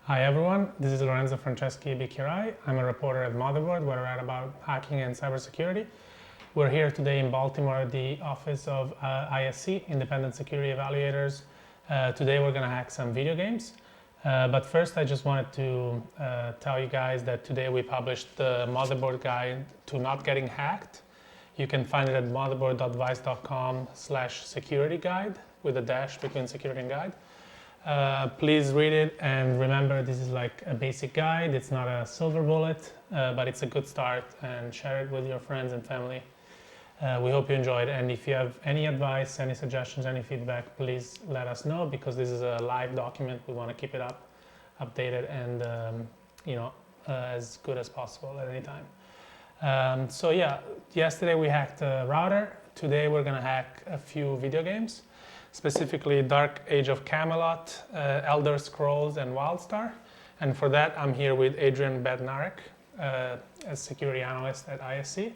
Hi everyone, this is Lorenzo Franceschi Bicchirai. I'm a reporter at Motherboard where I write about hacking and cybersecurity. We're here today in Baltimore at the office of ISC, Independent Security Evaluators. Today we're going to hack some video games. But first I just wanted to tell you guys that today we published the Motherboard guide to not getting hacked. You can find it at motherboard.vice.com/security guide with a dash between security and guide. Please read it and remember this is like a basic guide. It's not a silver bullet, but it's a good start, and share it with your friends and family. We hope you enjoyed, and if you have any advice, any suggestions, any feedback, please let us know, because this is a live document. We want to keep it updated and as good as possible at any time. So yeah, yesterday we hacked a router. Today we're going to hack a few video games, specifically Dark Age of Camelot, Elder Scrolls, and Wildstar. And for that, I'm here with Adrian Bednarek, a security analyst at ISC.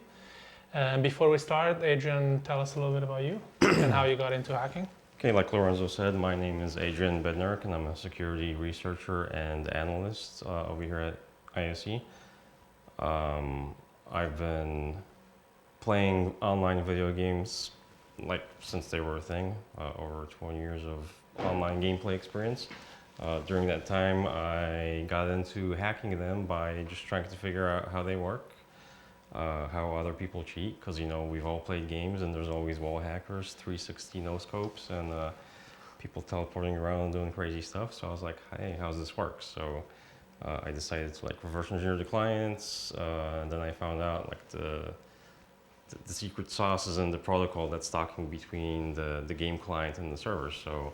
Before we start, Adrian, tell us a little bit about you and how you got into hacking. Okay, like Lorenzo said, my name is Adrian Bednarek, and I'm a security researcher and analyst over here at ISC. I've been playing online video games since they were a thing, over 20 years of online gameplay experience. During that time, I got into hacking them by just trying to figure out how they work, how other people cheat, because we've all played games and there's always wall hackers, 360 no-scopes, and people teleporting around and doing crazy stuff. So I was like, hey, how does this work? So I decided to reverse engineer the clients, and then I found out the the secret sauce is in the protocol that's talking between the game client and the server. So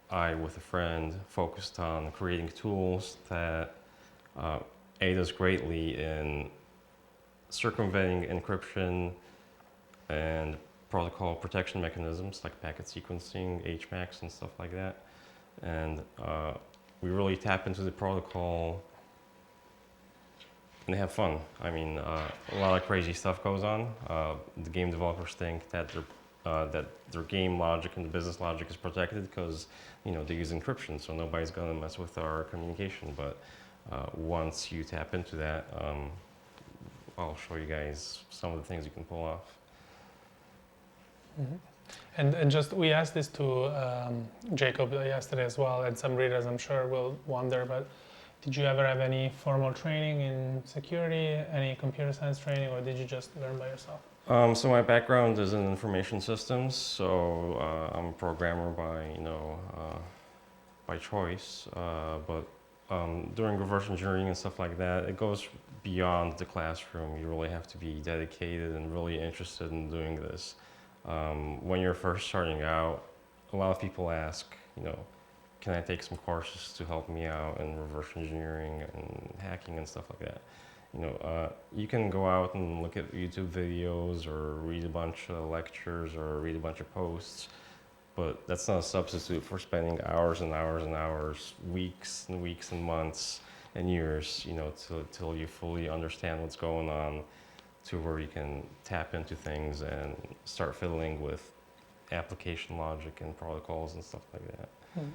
I, with a friend, focused on creating tools that aid us greatly in circumventing encryption and protocol protection mechanisms like packet sequencing, HMACs, and stuff like that. And we really tap into the protocol and have fun. I mean, a lot of crazy stuff goes on. The game developers think that their game logic and the business logic is protected because they use encryption, so nobody's gonna mess with our communication. But once you tap into that, I'll show you guys some of the things you can pull off. Mm-hmm. And just we asked this to Jacob yesterday as well, and some readers I'm sure will wonder, but did you ever have any formal training in security, any computer science training, or did you just learn by yourself? So my background is in information systems, so I'm a programmer by choice, but doing reverse engineering and stuff like that, it goes beyond the classroom. You really have to be dedicated and really interested in doing this. When you're first starting out, a lot of people ask, can I take some courses to help me out in reverse engineering and hacking and stuff like that? You can go out and look at YouTube videos or read a bunch of lectures or read a bunch of posts, but that's not a substitute for spending hours and hours and hours, weeks and weeks and months and years, till you fully understand what's going on, to where you can tap into things and start fiddling with application logic and protocols and stuff like that. Mm-hmm.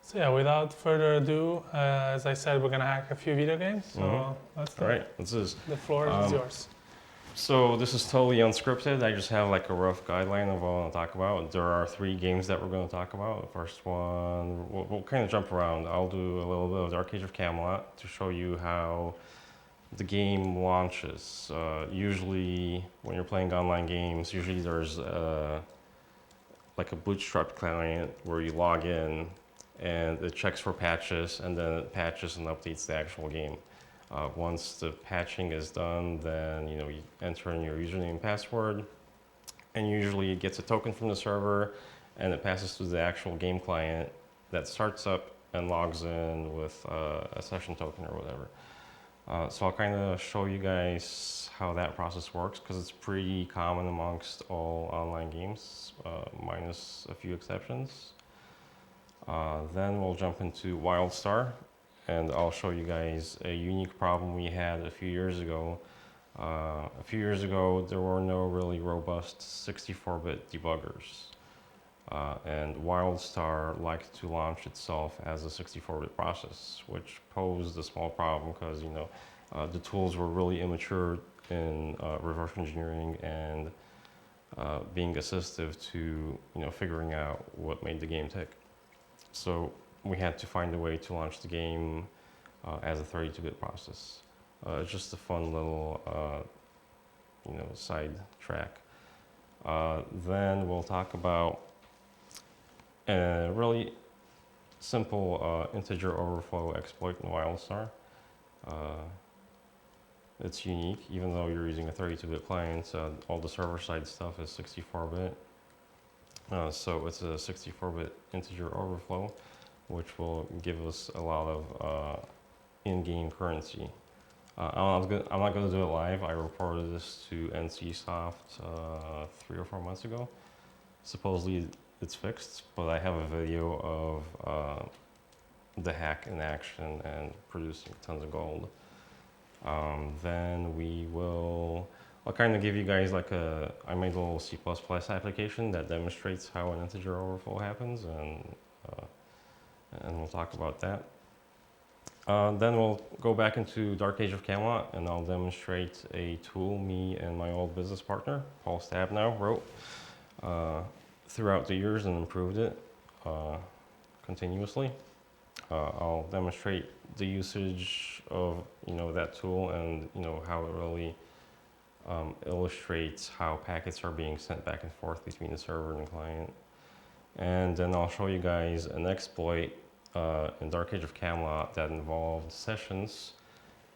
So yeah, without further ado, as I said, we're gonna hack a few video games. So let's do it. All right, this is. The floor is yours. So this is totally unscripted. I just have like a rough guideline of what I want to talk about. There are 3 games that we're going to talk about. The first one, we'll kind of jump around. I'll do a little bit of the Age of Camelot to show you how the game launches. Usually when you're playing online games, usually there's like a bootstrap client where you log in and it checks for patches, and then it patches and updates the actual game. Once the patching is done, then you enter in your username and password, and usually it gets a token from the server and it passes to the actual game client that starts up and logs in with a session token or whatever. So I'll kind of show you guys how that process works, because it's pretty common amongst all online games, minus a few exceptions. Then we'll jump into Wildstar, and I'll show you guys a unique problem we had a few years ago. A few years ago, there were no really robust 64-bit debuggers. And Wildstar liked to launch itself as a 64-bit process, which posed a small problem because the tools were really immature in reverse engineering and being assistive to figuring out what made the game tick. So we had to find a way to launch the game as a 32-bit process. It's just a fun little side track. Then we'll talk about a really simple integer overflow exploit in Wildstar. It's unique, even though you're using a 32-bit client. All the server-side stuff is 64-bit. So it's a 64-bit integer overflow, which will give us a lot of in-game currency. I'm not going to do it live. I reported this to NCSoft 3 or 4 months ago. Supposedly it's fixed, but I have a video of the hack in action and producing tons of gold. Then I'll kind of give you guys I made a little C++ application that demonstrates how an integer overflow happens, and we'll talk about that. Then we'll go back into Dark Age of Camelot, and I'll demonstrate a tool me and my old business partner, Paul Stabnow, wrote throughout the years and improved it continuously. I'll demonstrate the usage of that tool and how it really illustrates how packets are being sent back and forth between the server and the client. And then I'll show you guys an exploit in Dark Age of Camelot that involved sessions,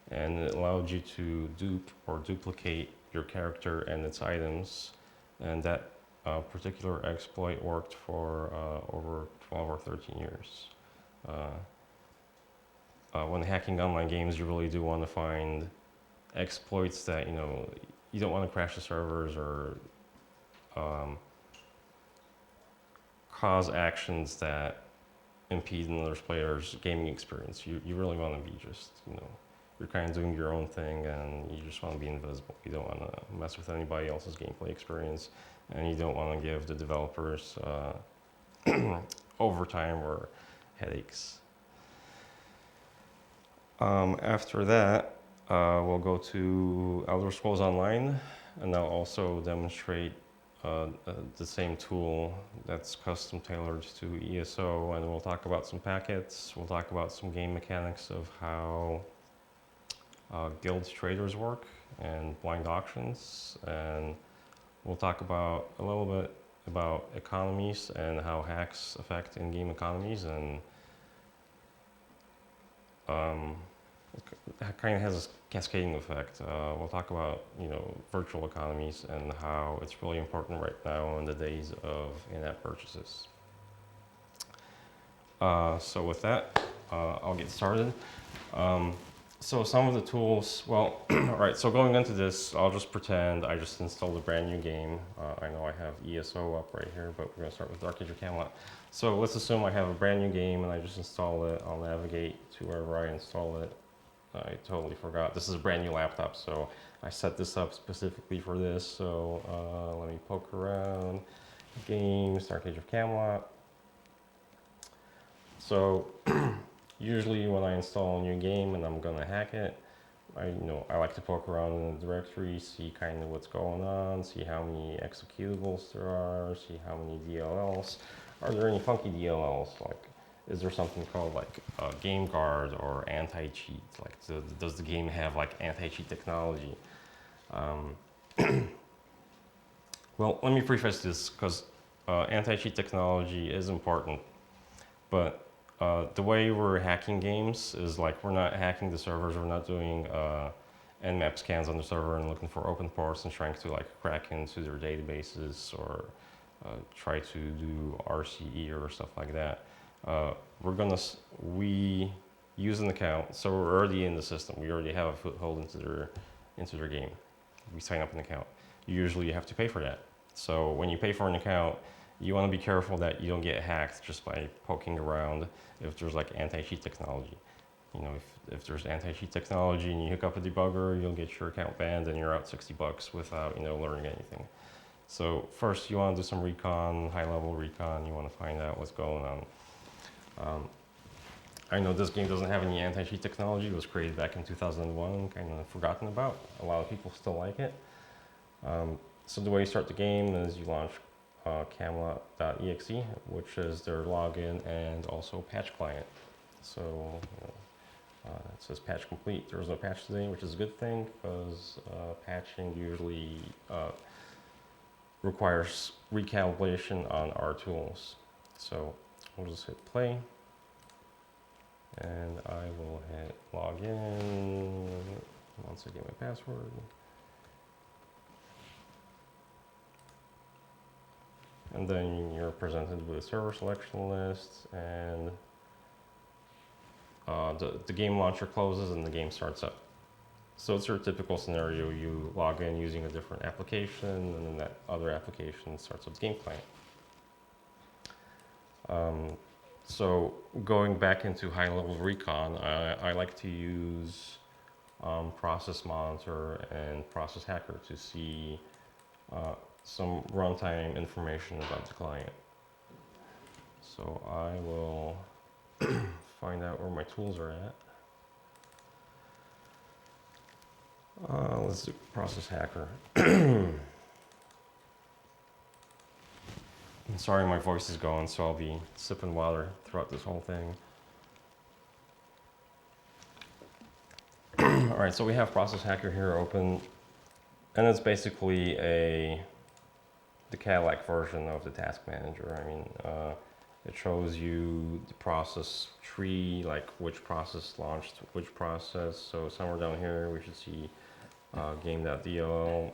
and it allowed you to dupe or duplicate your character and its items, and that particular exploit worked for over 12 or 13 years. When hacking online games, you really do want to find exploits that, you know, you don't want to crash the servers or cause actions that impede another player's gaming experience. You really want to be just, you know, you're kind of doing your own thing and you just want to be invisible. You don't want to mess with anybody else's gameplay experience, and you don't want to give the developers overtime or headaches. After that, we'll go to Elder Scrolls Online, and I'll also demonstrate the same tool that's custom tailored to ESO, and we'll talk about some packets, we'll talk about some game mechanics of how guild traders work and blind auctions, and we'll talk about a little bit about economies and how hacks affect in-game economies, and it kind of has a cascading effect. We'll talk about, you know, virtual economies and how it's really important right now in the days of in-app purchases. So with that, I'll get started. So some of the tools, well, all right, so going into this, I'll just pretend I just installed a brand new game. I know I have ESO up right here, but we're gonna start with Age of Camelot. So let's assume I have a brand new game and I just install it. I'll navigate to wherever I install it. I totally forgot. This is a brand new laptop, so I set this up specifically for this. So let me poke around. Games, Age of Camelot. So usually when I install a new game and I'm gonna hack it, I like to poke around in the directory, see kind of what's going on, see how many executables there are, see how many DLLs. Are there any funky DLLs? Like, is there something called like game guard or anti-cheat? Like, does the game have like anti-cheat technology? Well, let me preface this because anti-cheat technology is important, but the way we're hacking games is like we're not hacking the servers, we're not doing nmap scans on the server and looking for open ports and trying to like crack into their databases or try to do RCE or stuff like that. We use an account, so we're already in the system. We already have a foothold into their game. We sign up an account. Usually you have to pay for that. So when you pay for an account, you want to be careful that you don't get hacked just by poking around if there's like anti-cheat technology. You know, if there's anti-cheat technology and you hook up a debugger, you'll get your account banned and you're out $60 without, you know, learning anything. So first you want to do some recon, high-level recon. You want to find out what's going on. I know this game doesn't have any anti-cheat technology. It was created back in 2001, kind of forgotten about. A lot of people still like it. So the way you start the game is you launch Camelot.exe, which is their login and also patch client. So you know, it says patch complete. There was no patch today, which is a good thing because patching usually requires recalibration on our tools. So we'll just hit play, and I will hit login once I get my password. And then you're presented with a server selection list, and the game launcher closes and the game starts up. So it's your typical scenario. You log in using a different application, and then that other application starts up the game client. So going back into high-level recon, I like to use Process Monitor and Process Hacker to see some runtime information about the client. So I will find out where my tools are at. Let's do Process Hacker. I'm sorry, my voice is going, so I'll be sipping water throughout this whole thing. All right, so we have Process Hacker here open, and it's basically the Cadillac version of the task manager. I mean, it shows you the process tree, like which process launched which process. So somewhere down here, we should see game.dll,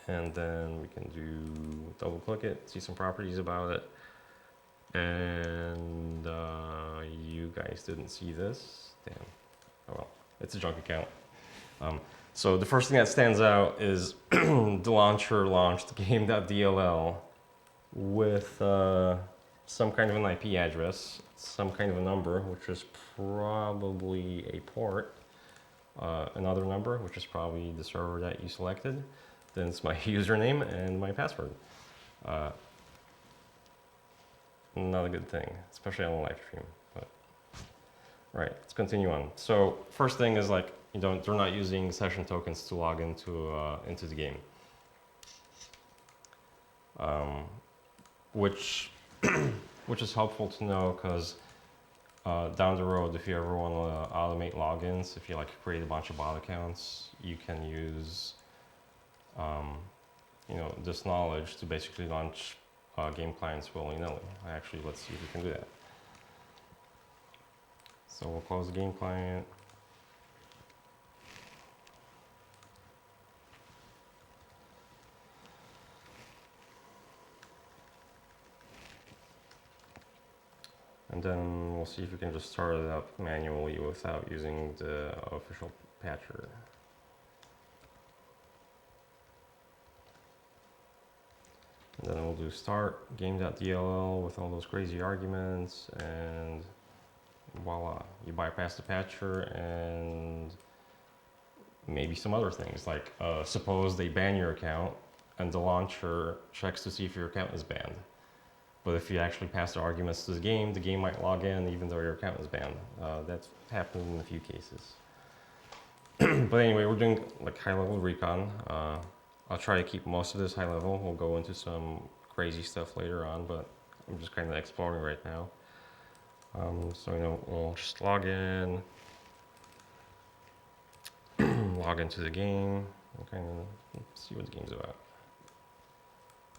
and then we can double click it, see some properties about it. And you guys didn't see this. Damn. Oh well, it's a junk account. So the first thing that stands out is the launcher launched game.dll with some kind of an IP address, some kind of a number, which is probably a port, another number, which is probably the server that you selected. Then it's my username and my password. Not a good thing, especially on a live stream. But right, let's continue on. So first thing is like they're not using session tokens to log into the game, which which is helpful to know because down the road, if you ever want to automate logins, if you like create a bunch of bot accounts, you can use this knowledge to basically launch game clients willy-nilly. Actually, let's see if we can do that. So we'll close the game client. And then we'll see if we can just start it up manually without using the official patcher. And then we'll do start game.dll with all those crazy arguments, and voila, you bypass the patcher and maybe some other things. Like suppose they ban your account and the launcher checks to see if your account is banned. But if you actually pass the arguments to the game might log in even though your account is banned. That's happened in a few cases. But anyway, we're doing like high-level recon. I'll try to keep most of this high level. We'll go into some crazy stuff later on, but I'm just kind of exploring right now. So we'll just log in, log into the game, and kind of see what the game's about.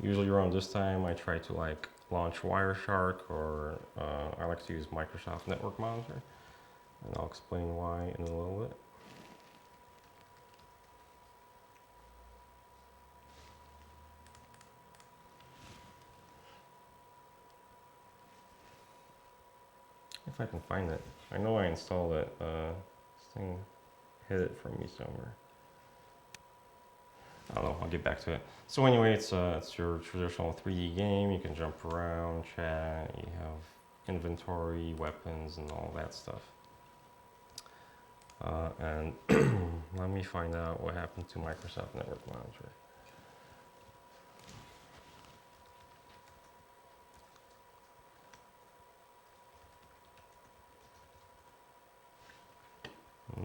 Usually around this time, I try to like launch Wireshark, or I like to use Microsoft Network Monitor, and I'll explain why in a little bit. If I can find it. I know I installed it. This thing hid it from me somewhere. I don't know, I'll get back to it. So anyway, it's your traditional 3D game. You can jump around, chat, you have inventory, weapons, and all that stuff. And let me find out what happened to Microsoft Network Monitor.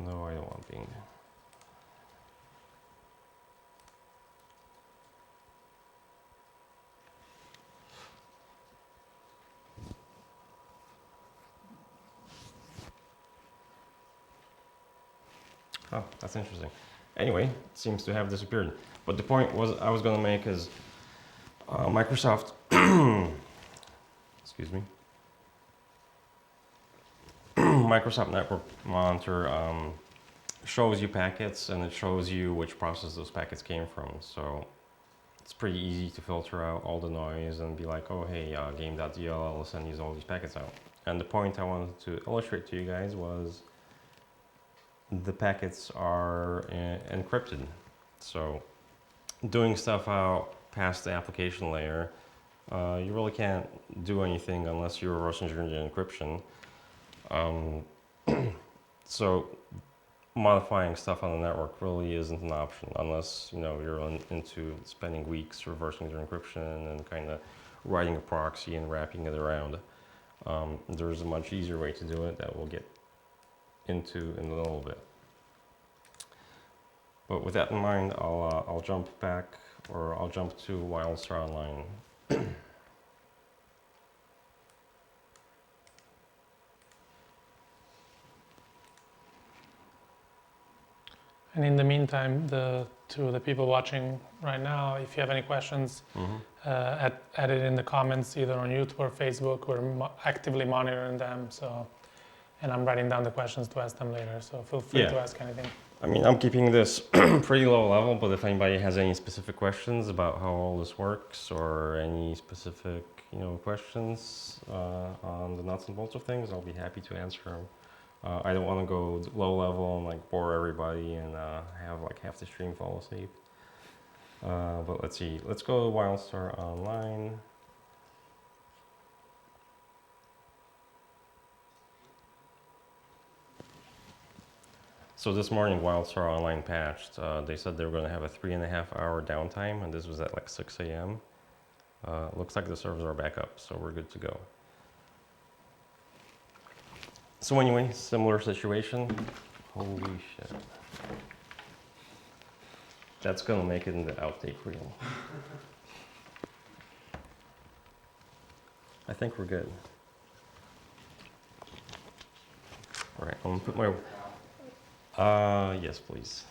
No, I don't want Bing. Oh, that's interesting. Anyway, it seems to have disappeared. But the point I was going to make is Microsoft, excuse me, Microsoft Network Monitor shows you packets, and it shows you which process those packets came from. So it's pretty easy to filter out all the noise and be like, oh hey, game.dll, I'll send all these packets out. And the point I wanted to illustrate to you guys was the packets are encrypted. So doing stuff out past the application layer, you really can't do anything unless you reverse engineer the encryption. So modifying stuff on the network really isn't an option unless you're into spending weeks reversing the encryption and kind of writing a proxy and wrapping it around. There's a much easier way to do it that we'll get into in a little bit. But with that in mind, I'll jump back, or I'll jump to Wildstar Online. And in the meantime, to the people watching right now, if you have any questions, add it in the comments either on YouTube or Facebook. We're actively monitoring them, and I'm writing down the questions to ask them later. So feel free to ask anything. I mean, I'm keeping this pretty low level, but if anybody has any specific questions about how all this works or any specific, questions on the nuts and bolts of things, I'll be happy to answer them. I don't want to go low level and like bore everybody and have like half the stream fall asleep. But let's see. Let's go to Wildstar Online. So this morning, Wildstar Online patched. They said they were going to have a 3.5-hour downtime, and this was at like 6 a.m. Looks like the servers are back up, so we're good to go. So anyway, similar situation. Holy shit. That's going to make it in the outtake reel. I think we're good. All right, I'm going to put my... yes, please.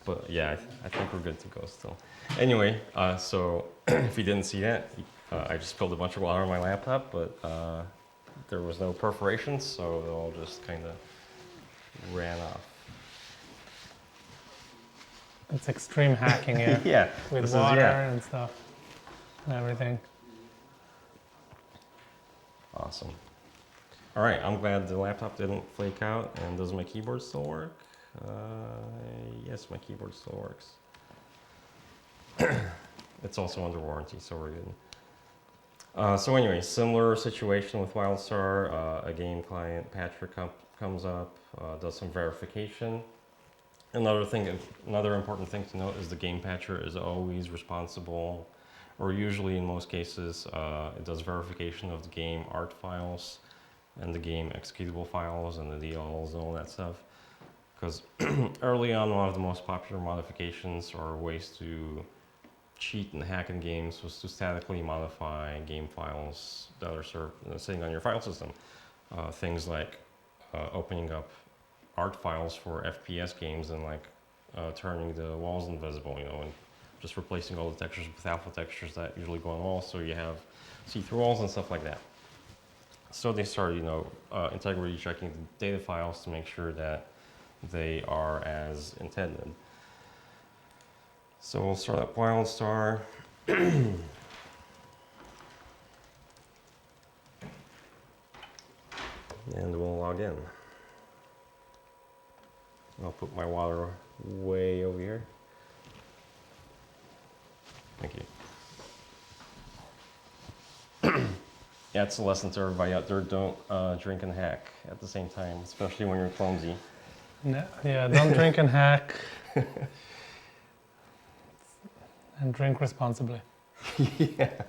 But yeah, I think we're good to go still. Anyway, so if you didn't see that, I just spilled a bunch of water on my laptop, but there was no perforations, so it all just kind of ran off. It's extreme hacking here. Yeah. With water and stuff and everything. Awesome. All right, I'm glad the laptop didn't flake out. And does my keyboard still work? Yes, my keyboard still works. It's also under warranty, so we're good. So anyway, similar situation with Wildstar. A game client patcher comes up, does some verification. Another important thing to note is the game patcher is always responsible, or usually in most cases, it does verification of the game art files and the game executable files and the DLLs and all that stuff. Because early on, one of the most popular modifications or ways to cheat and hack in games was to statically modify game files that are sitting on your file system. Things like opening up art files for FPS games and like turning the walls invisible, and just replacing all the textures with alpha textures that usually go on walls, so you have see-through walls and stuff like that. So they started, integrity checking the data files to make sure that they are as intended. So we'll start up Wildstar. And we'll log in. I'll put my water way over here. Thank you. Yeah, it's a lesson to everybody out there. Don't drink and hack at the same time, especially when you're clumsy. No, yeah, don't drink and hack. And drink responsibly. Yeah.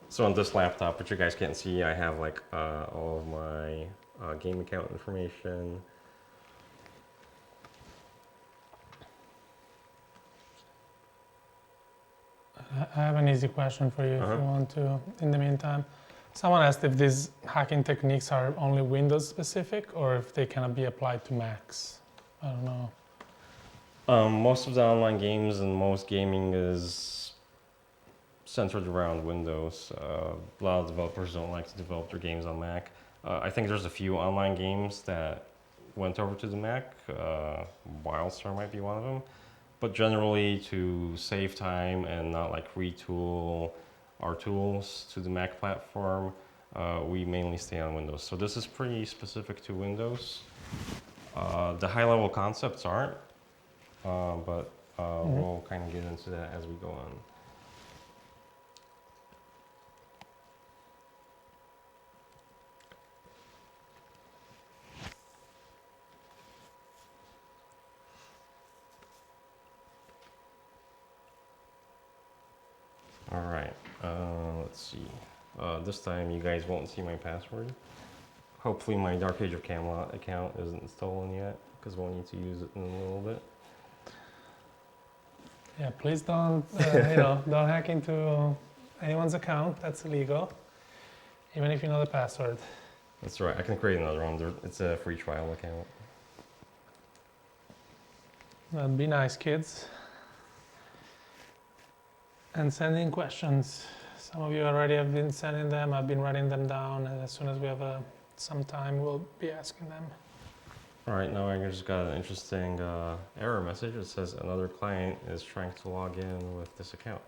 So on this laptop, which you guys can't see, I have like all of my game account information. I have an easy question for you if you want to, in the meantime. Someone asked if these hacking techniques are only Windows specific or if they can be applied to Macs. I don't know. Most of the online games and most gaming is centered around Windows. A lot of developers don't like to develop their games on Mac. I think there's a few online games that went over to the Mac. Wildstar might be one of them. But generally, to save time and not like retool our tools to the Mac platform, we mainly stay on Windows. So this is pretty specific to Windows. The high-level concepts aren't, but we'll kind of get into that as we go on. All right, let's see. This time you guys won't see my password. Hopefully my Dark Age of Camelot account isn't stolen yet, because we'll need to use it in a little bit. Yeah, please don't, don't hack into anyone's account. That's illegal, even if you know the password. That's right. I can create another one. It's a free trial account. Be nice, kids. And send in questions. Some of you already have been sending them. I've been writing them down, and as soon as we have a sometime we'll be asking them. All right, now I just got an interesting error message. It says another client is trying to log in with this account.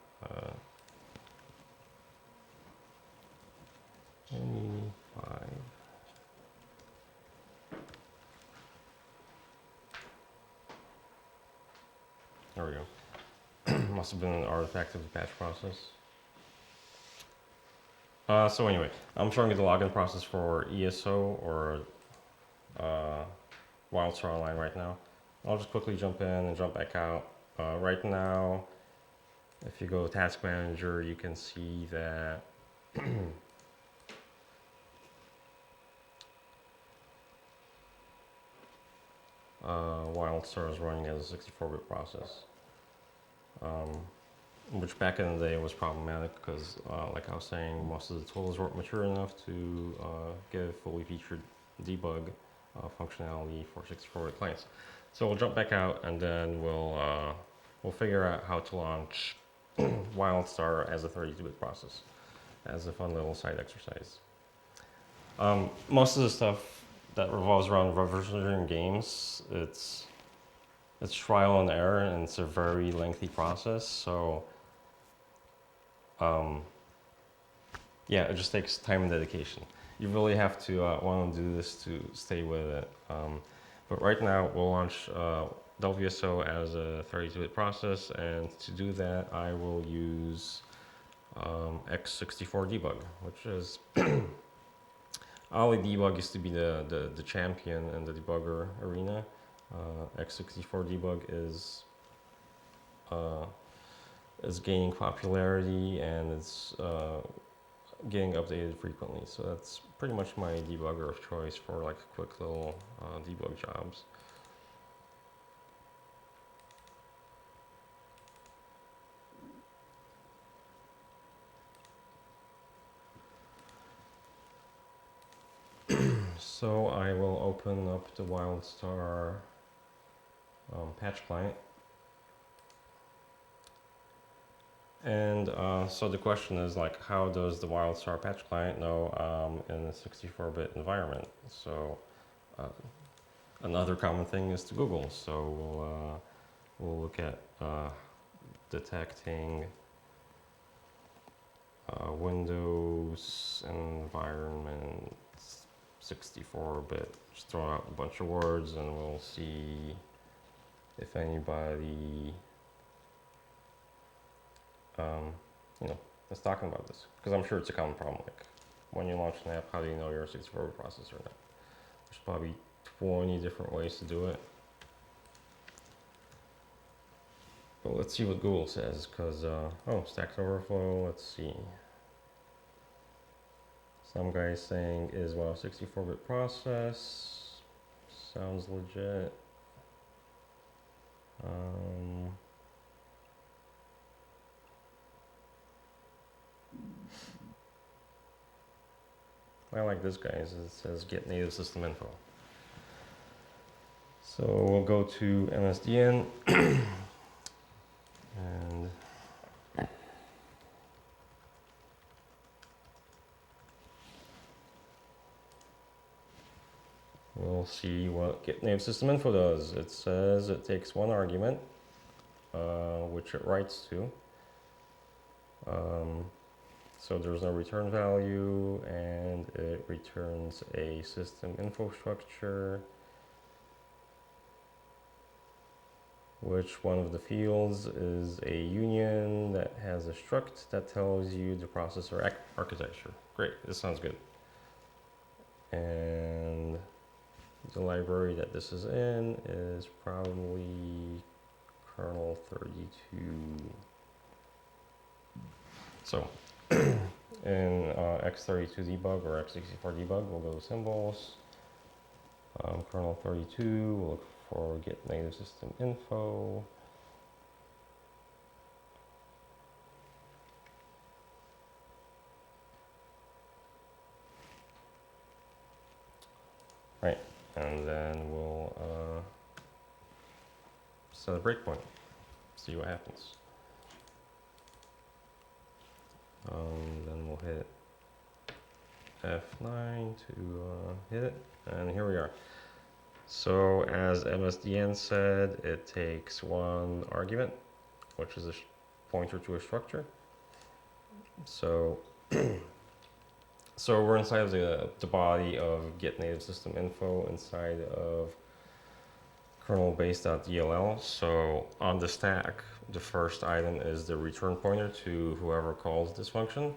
Any5. There we go. Must have been an artifact of the patch process. So anyway, I'm showing you the login process for ESO or Wildstar Online right now. I'll just quickly jump in and jump back out. Right now, if you go to Task Manager, you can see that Wildstar is running as a 64-bit process, which back in the day was problematic because, like I was saying, most of the tools weren't mature enough to give fully featured debug functionality for 64-bit clients. So we'll jump back out and then we'll figure out how to launch Wildstar as a 32-bit process, as a fun little side exercise. Most of the stuff that revolves around reverse engineering games, it's trial and error, and it's a very lengthy process. So, yeah, it just takes time and dedication. You really have to want to do this to stay with it. But right now, we'll launch WSO as a 32-bit process, and to do that, I will use x64 debug, which is Ali debug used to be the champion in the debugger arena. x64 debug is gaining popularity, and it's getting updated frequently. So that's pretty much my debugger of choice for like quick little debug jobs. So I will open up the Wildstar patch client. And so the question is, like, how does the Wildstar patch client know in a 64-bit environment? So another common thing is to Google. So we'll look at detecting Windows environment 64-bit. Just throw out a bunch of words and we'll see if anybody is talking about this. Because I'm sure it's a common problem. Like, when you launch an app, how do you know you're a 64-bit processor or not? There's probably 20 different ways to do it. But let's see what Google says, because, oh, Stack Overflow, let's see. Some guy is saying, is well, 64-bit process, sounds legit. I like this guy, it says get native system info. So we'll go to MSDN and we'll see what get native system info does. It says it takes one argument, which it writes to. So there's no return value, and it returns a system info structure, which one of the fields is a union that has a struct that tells you the processor architecture. Great, this sounds good. And the library that this is in is probably kernel 32. So in x32 debug or x64 debug, we'll go to symbols, kernel 32, we'll look for get native system info. Right, and then we'll set a breakpoint, see what happens. Then we'll hit F9 to hit it, and here we are. So as MSDN said, it takes one argument, which is a pointer to a structure. So, so we're inside of the body of get native system info inside of kernel-base.dll. So on the stack, the first item is the return pointer to whoever calls this function.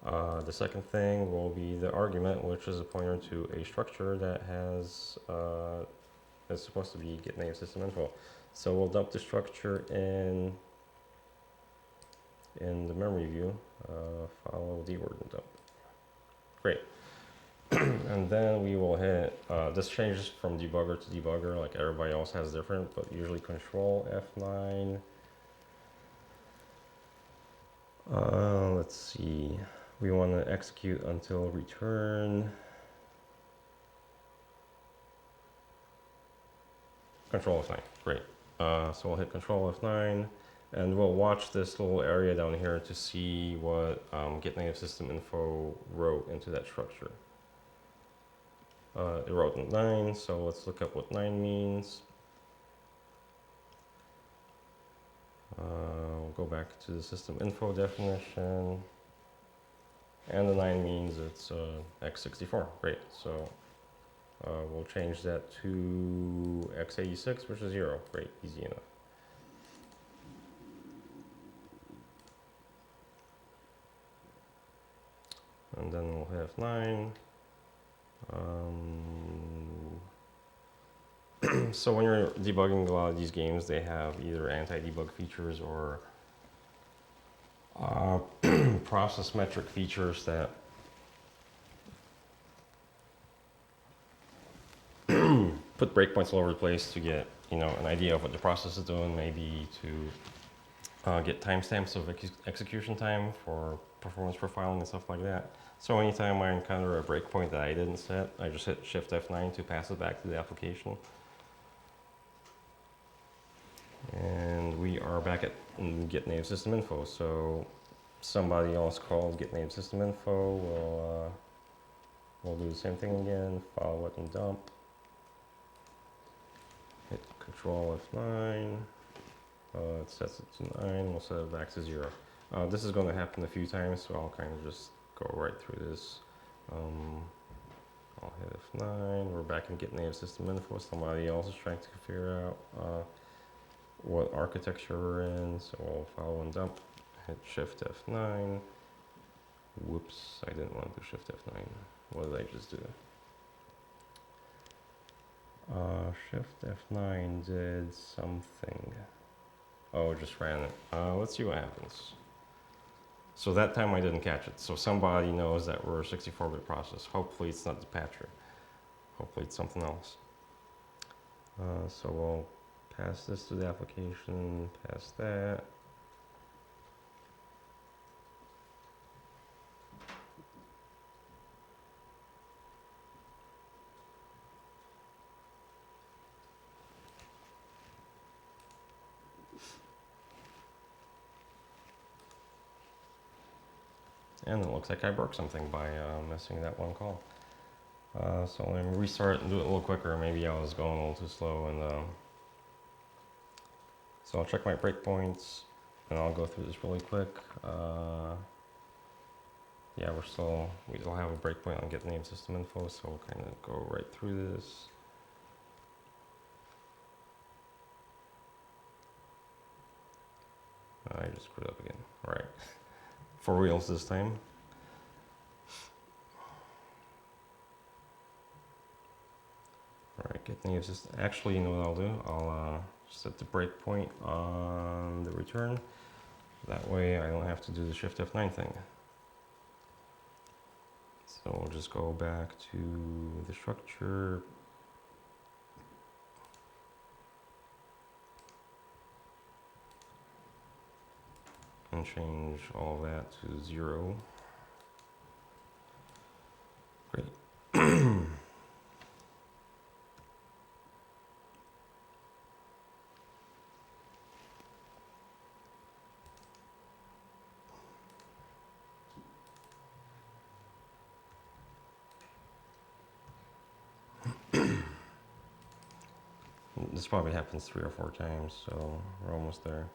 The second thing will be the argument, which is a pointer to a structure that has is supposed to be get native system info. So we'll dump the structure in the memory view. Follow the word and dump. Great. And then we will hit, this changes from debugger to debugger, like everybody else has different, but usually control F9. Let's see, we want to execute until return. Control F9, great. So we'll hit control F9, and we'll watch this little area down here to see what get native system info wrote into that structure. It wrote 9, so let's look up what 9 means. We'll go back to the system info definition, and the 9 means it's x64. Great, so we'll change that to x86, which is 0. Great, easy enough. And then we'll have 9. So when you're debugging a lot of these games, they have either anti-debug features or process metric features that put breakpoints all over the place to get, you know, an idea of what the process is doing, maybe to get timestamps of execution time for performance profiling and stuff like that. So anytime I encounter a breakpoint that I didn't set, I just hit Shift F9 to pass it back to the application. And we are back at get native system info. So somebody else called get native system info. We'll do the same thing again. Follow it and dump. Hit control F9. It sets it to 9. We'll set it back to 0. This is going to happen a few times, so I'll kind of just go right through this. I'll hit F9. We're back in get native system info. Somebody else is trying to figure out what architecture we're in, so we'll follow and dump. Hit Shift F9. Whoops, I didn't want to do Shift F9. What did I just do? Shift F9 did something. Oh, it just ran it. Let's see what happens. So that time I didn't catch it. So somebody knows that we're a 64-bit process. Hopefully it's not the patcher. Hopefully it's something else. So we'll pass this to the application, pass that. And it looks like I broke something by missing that one call. So let me restart and do it a little quicker. Maybe I was going a little too slow. And so I'll check my breakpoints, and I'll go through this really quick. Yeah, we still have a breakpoint on get native system info, so we'll kind of go right through this. I just screwed up again. All right. For reals this time. Alright, get native system. Actually, you know what I'll do? I'll set the breakpoint on the return. That way I don't have to do the Shift F9 thing. So we'll just go back to the structure. And change all that to 0. Great. This probably happens 3 or 4 times, so we're almost there.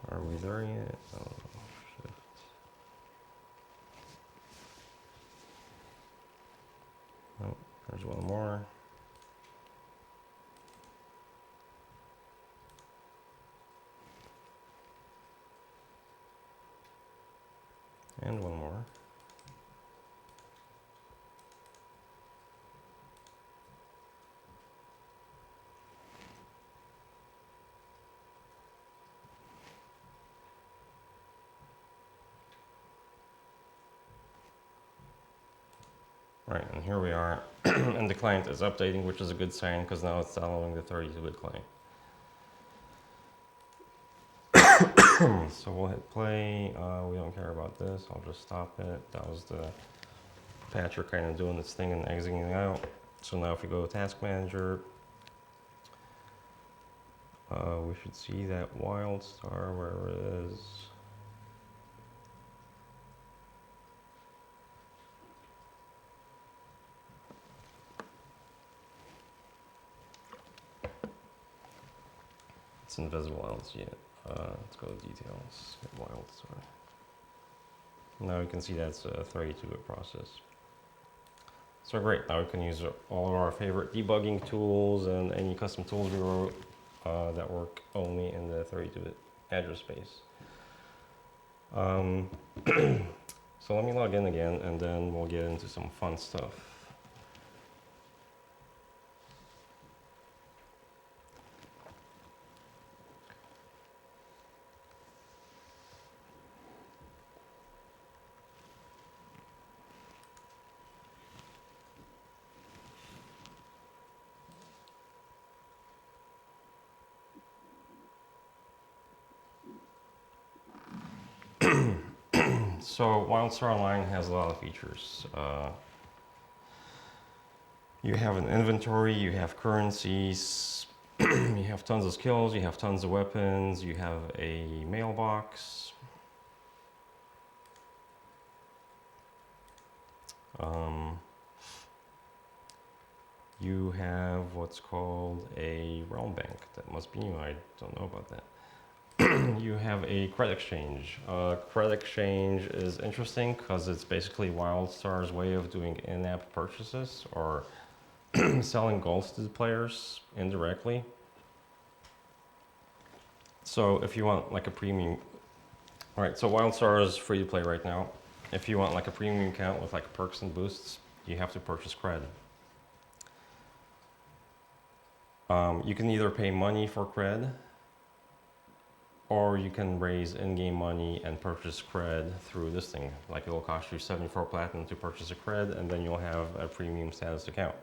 Are we there yet? Oh, shit. Oh, there's one more. And one more. Right, and here we are, and the client is updating, which is a good sign because now it's downloading the 32-bit client. So we'll hit play. We don't care about this. I'll just stop it. That was the patcher kind of doing its thing and exiting out. So now if we go to Task Manager, we should see that Wildstar, wherever it is. It's invisible, I don't see it. Let's go to details, hit Wildstar. Now you can see that's a 32-bit process. So great, now we can use all of our favorite debugging tools and any custom tools we wrote that work only in the 32-bit address space. So let me log in again and then we'll get into some fun stuff. So Wildstar Online has a lot of features. You have an inventory, you have currencies, you have tons of skills, you have tons of weapons, you have a mailbox. You have what's called a realm bank. That must be new, I don't know about that. You have a credit exchange. Credit exchange is interesting because it's basically Wildstar's way of doing in-app purchases or selling golds to the players indirectly. So if you want like a premium, all right, so Wildstar is free to play right now. If you want like a premium account with like perks and boosts, you have to purchase cred. You can either pay money for cred, or you can raise in-game money and purchase cred through this thing. Like it'll cost you 74 platinum to purchase a cred, and then you'll have a premium status account.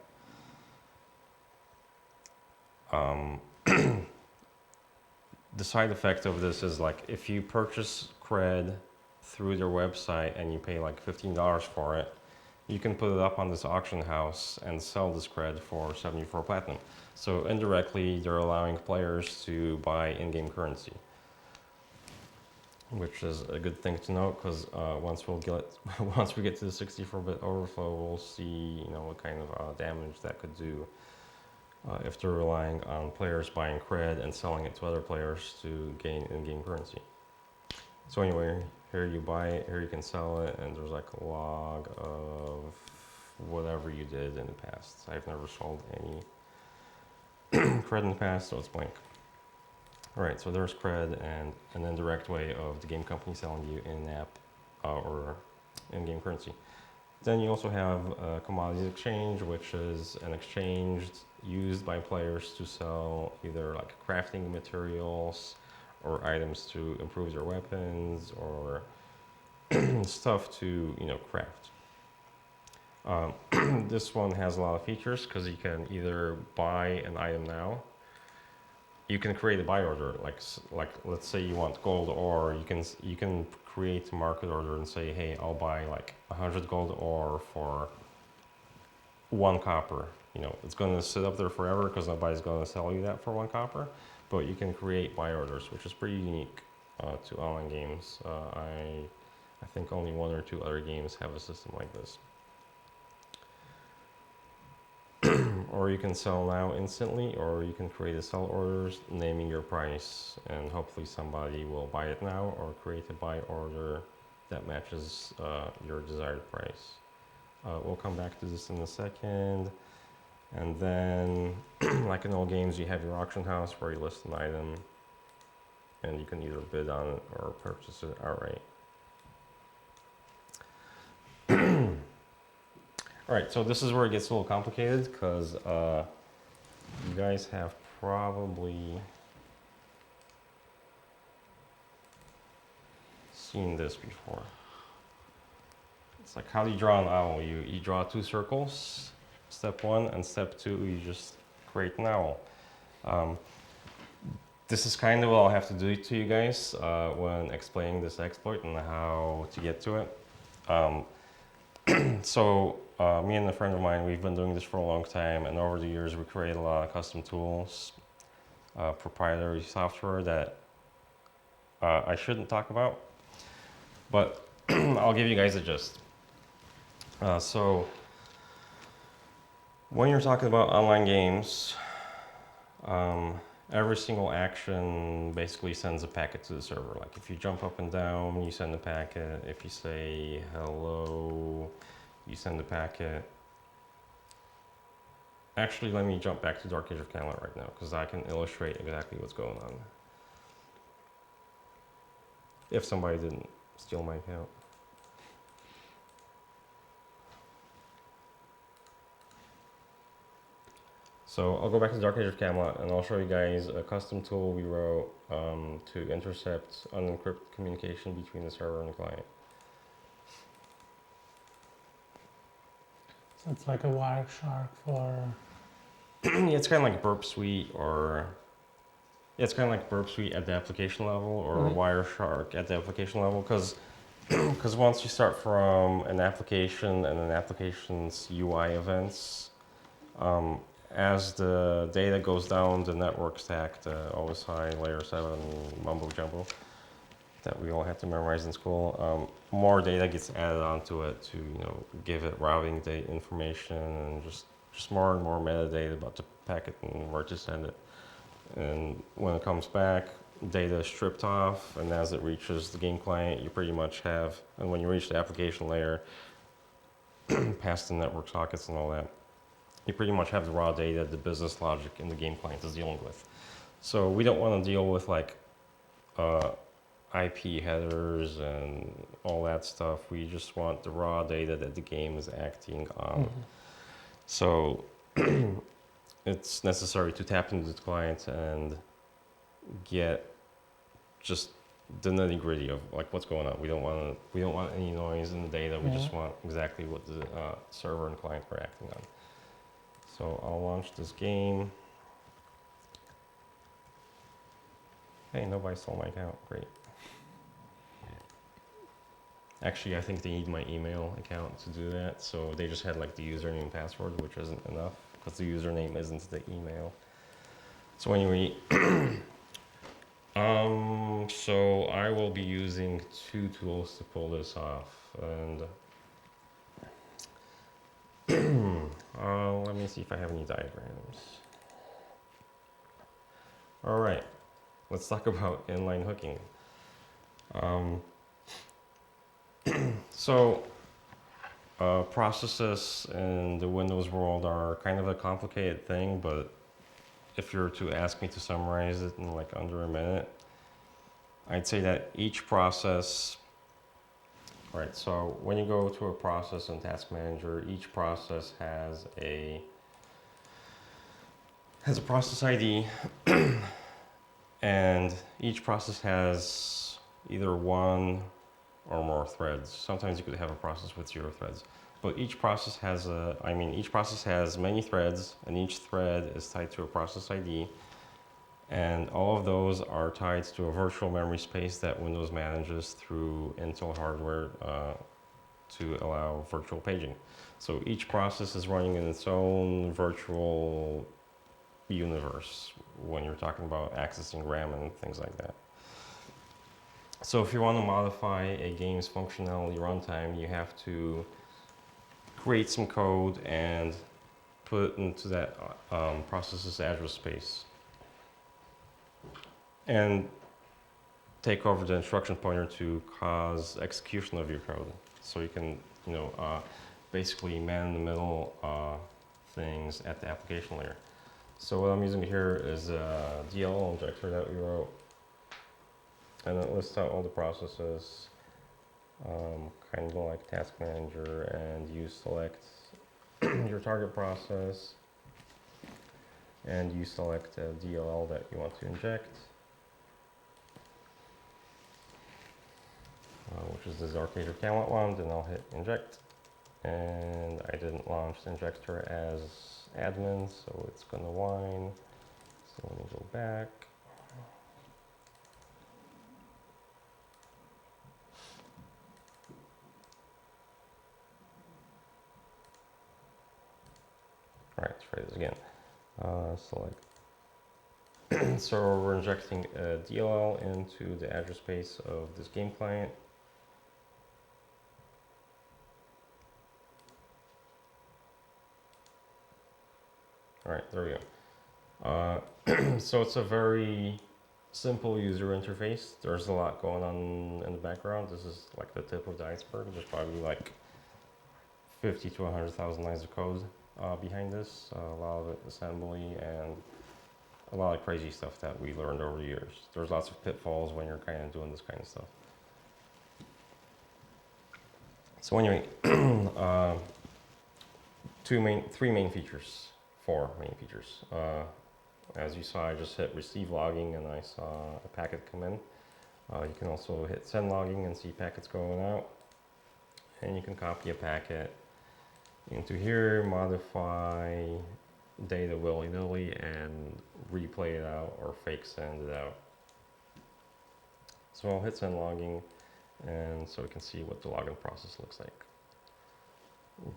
The side effect of this is like if you purchase cred through their website and you pay like $15 for it, you can put it up on this auction house and sell this cred for 74 platinum. So indirectly, they're allowing players to buy in-game currency, which is a good thing to note because once we get to the 64-bit overflow, we'll see what kind of damage that could do if they're relying on players buying cred and selling it to other players to gain in-game currency. So anyway, here you buy it, here you can sell it, and there's like a log of whatever you did in the past. I've never sold any cred in the past, so it's blank. All right, so there's cred and an indirect way of the game company selling you in-app or in-game currency. Then you also have a commodities exchange, which is an exchange used by players to sell either like crafting materials or items to improve their weapons or stuff to craft. This one has a lot of features because you can either buy an item now. You can create a buy order, like let's say you want gold ore, you can create a market order and say, hey, I'll buy like 100 gold ore for 1 copper. It's going to sit up there forever because nobody's going to sell you that for 1 copper. But you can create buy orders, which is pretty unique to online games. I think only 1 or 2 other games have a system like this. or you can sell now instantly, or you can create a sell orders naming your price, and hopefully somebody will buy it now or create a buy order that matches your desired price. We'll come back to this in a second. And then, like in all games, you have your auction house where you list an item and you can either bid on it or purchase it outright. Alright, so this is where it gets a little complicated because you guys have probably seen this before. It's like, how do you draw an owl? You draw 2 circles, step 1, and step 2, you just create an owl. This is kind of what I'll have to do to you guys when explaining this exploit and how to get to it. So me and a friend of mine, we've been doing this for a long time, and over the years we created a lot of custom tools, proprietary software that I shouldn't talk about, but I'll give you guys a gist. So when you're talking about online games, every single action basically sends a packet to the server. Like if you jump up and down, you send a packet. If you say hello, you send a packet. Actually, let me jump back to Dark Age of Camelot right now, because I can illustrate exactly what's going on. If somebody didn't steal my account. So I'll go back to Dark Age of Camelot and I'll show you guys a custom tool we wrote to intercept unencrypted communication between the server and the client. So it's like a Wireshark for... Yeah, it's kind of like Burp Suite, or... Yeah, it's kind of like Burp Suite at the application level, or Wireshark at the application level, because once you start from an application and an application's UI events, as the data goes down the network stack, the OSI layer 7 mumbo jumbo that we all had to memorize in school, more data gets added onto it to, you know, give it routing data information and just more and more metadata about the packet and where to send it. And when it comes back, data is stripped off, and as it reaches the game client, you pretty much have, and when you reach the application layer, past the network sockets and all that, you pretty much have the raw data, the business logic, and the game client is dealing with. So we don't want to deal with like IP headers and all that stuff. We just want the raw data that the game is acting on. So it's necessary to tap into the client and get just the nitty gritty of like what's going on. We don't want any noise in the data. We just want exactly what the server and client are acting on. So I'll launch this game. Hey, nobody stole my account. Great. Actually, I think they need my email account to do that. So they just had like the username and password, which isn't enough because the username isn't the email. So anyway, so I will be using 2 tools to pull this off. And let me see if I have any diagrams. All right, let's talk about inline hooking. So processes in the Windows world are kind of a complicated thing, but if you were to ask me to summarize it in like under a minute, I'd say that each process, all right, so when you go to a process in Task Manager, each process has a process ID, and each process has either 1 or more threads. Sometimes you could have a process with 0 threads, but each process has each process has many threads, and each thread is tied to a process ID, and all of those are tied to a virtual memory space that Windows manages through Intel hardware to allow virtual paging. So each process is running in its own virtual universe when you're talking about accessing RAM and things like that. So if you want to modify a game's functionality runtime, you have to create some code and put into that process's address space and take over the instruction pointer to cause execution of your code. So you can, basically man-in-the-middle things at the application layer. So what I'm using here is a DLL injector that we wrote, and it lists out all the processes, kind of like task manager, and you select your target process, and you select a DLL that you want to inject, which is this Age of Camelot one. Then I'll hit inject, and I didn't launch the injector as admin, so it's gonna whine. So let me go back. All right, let's try this again. Select. So we're injecting a DLL into the address space of this game client. All right, there we go. So it's a very simple user interface. There's a lot going on in the background. This is like the tip of the iceberg. There's probably like 50 to 100,000 lines of code behind this. A lot of it assembly and a lot of crazy stuff that we learned over the years. There's lots of pitfalls when you're kind of doing this kind of stuff. So anyway, three main features. 4 main features. As you saw, I just hit receive logging and I saw a packet come in. You can also hit send logging and see packets going out. And you can copy a packet into here, modify data willy-nilly, and replay it out or fake send it out. So I'll hit send logging, and so we can see what the login process looks like.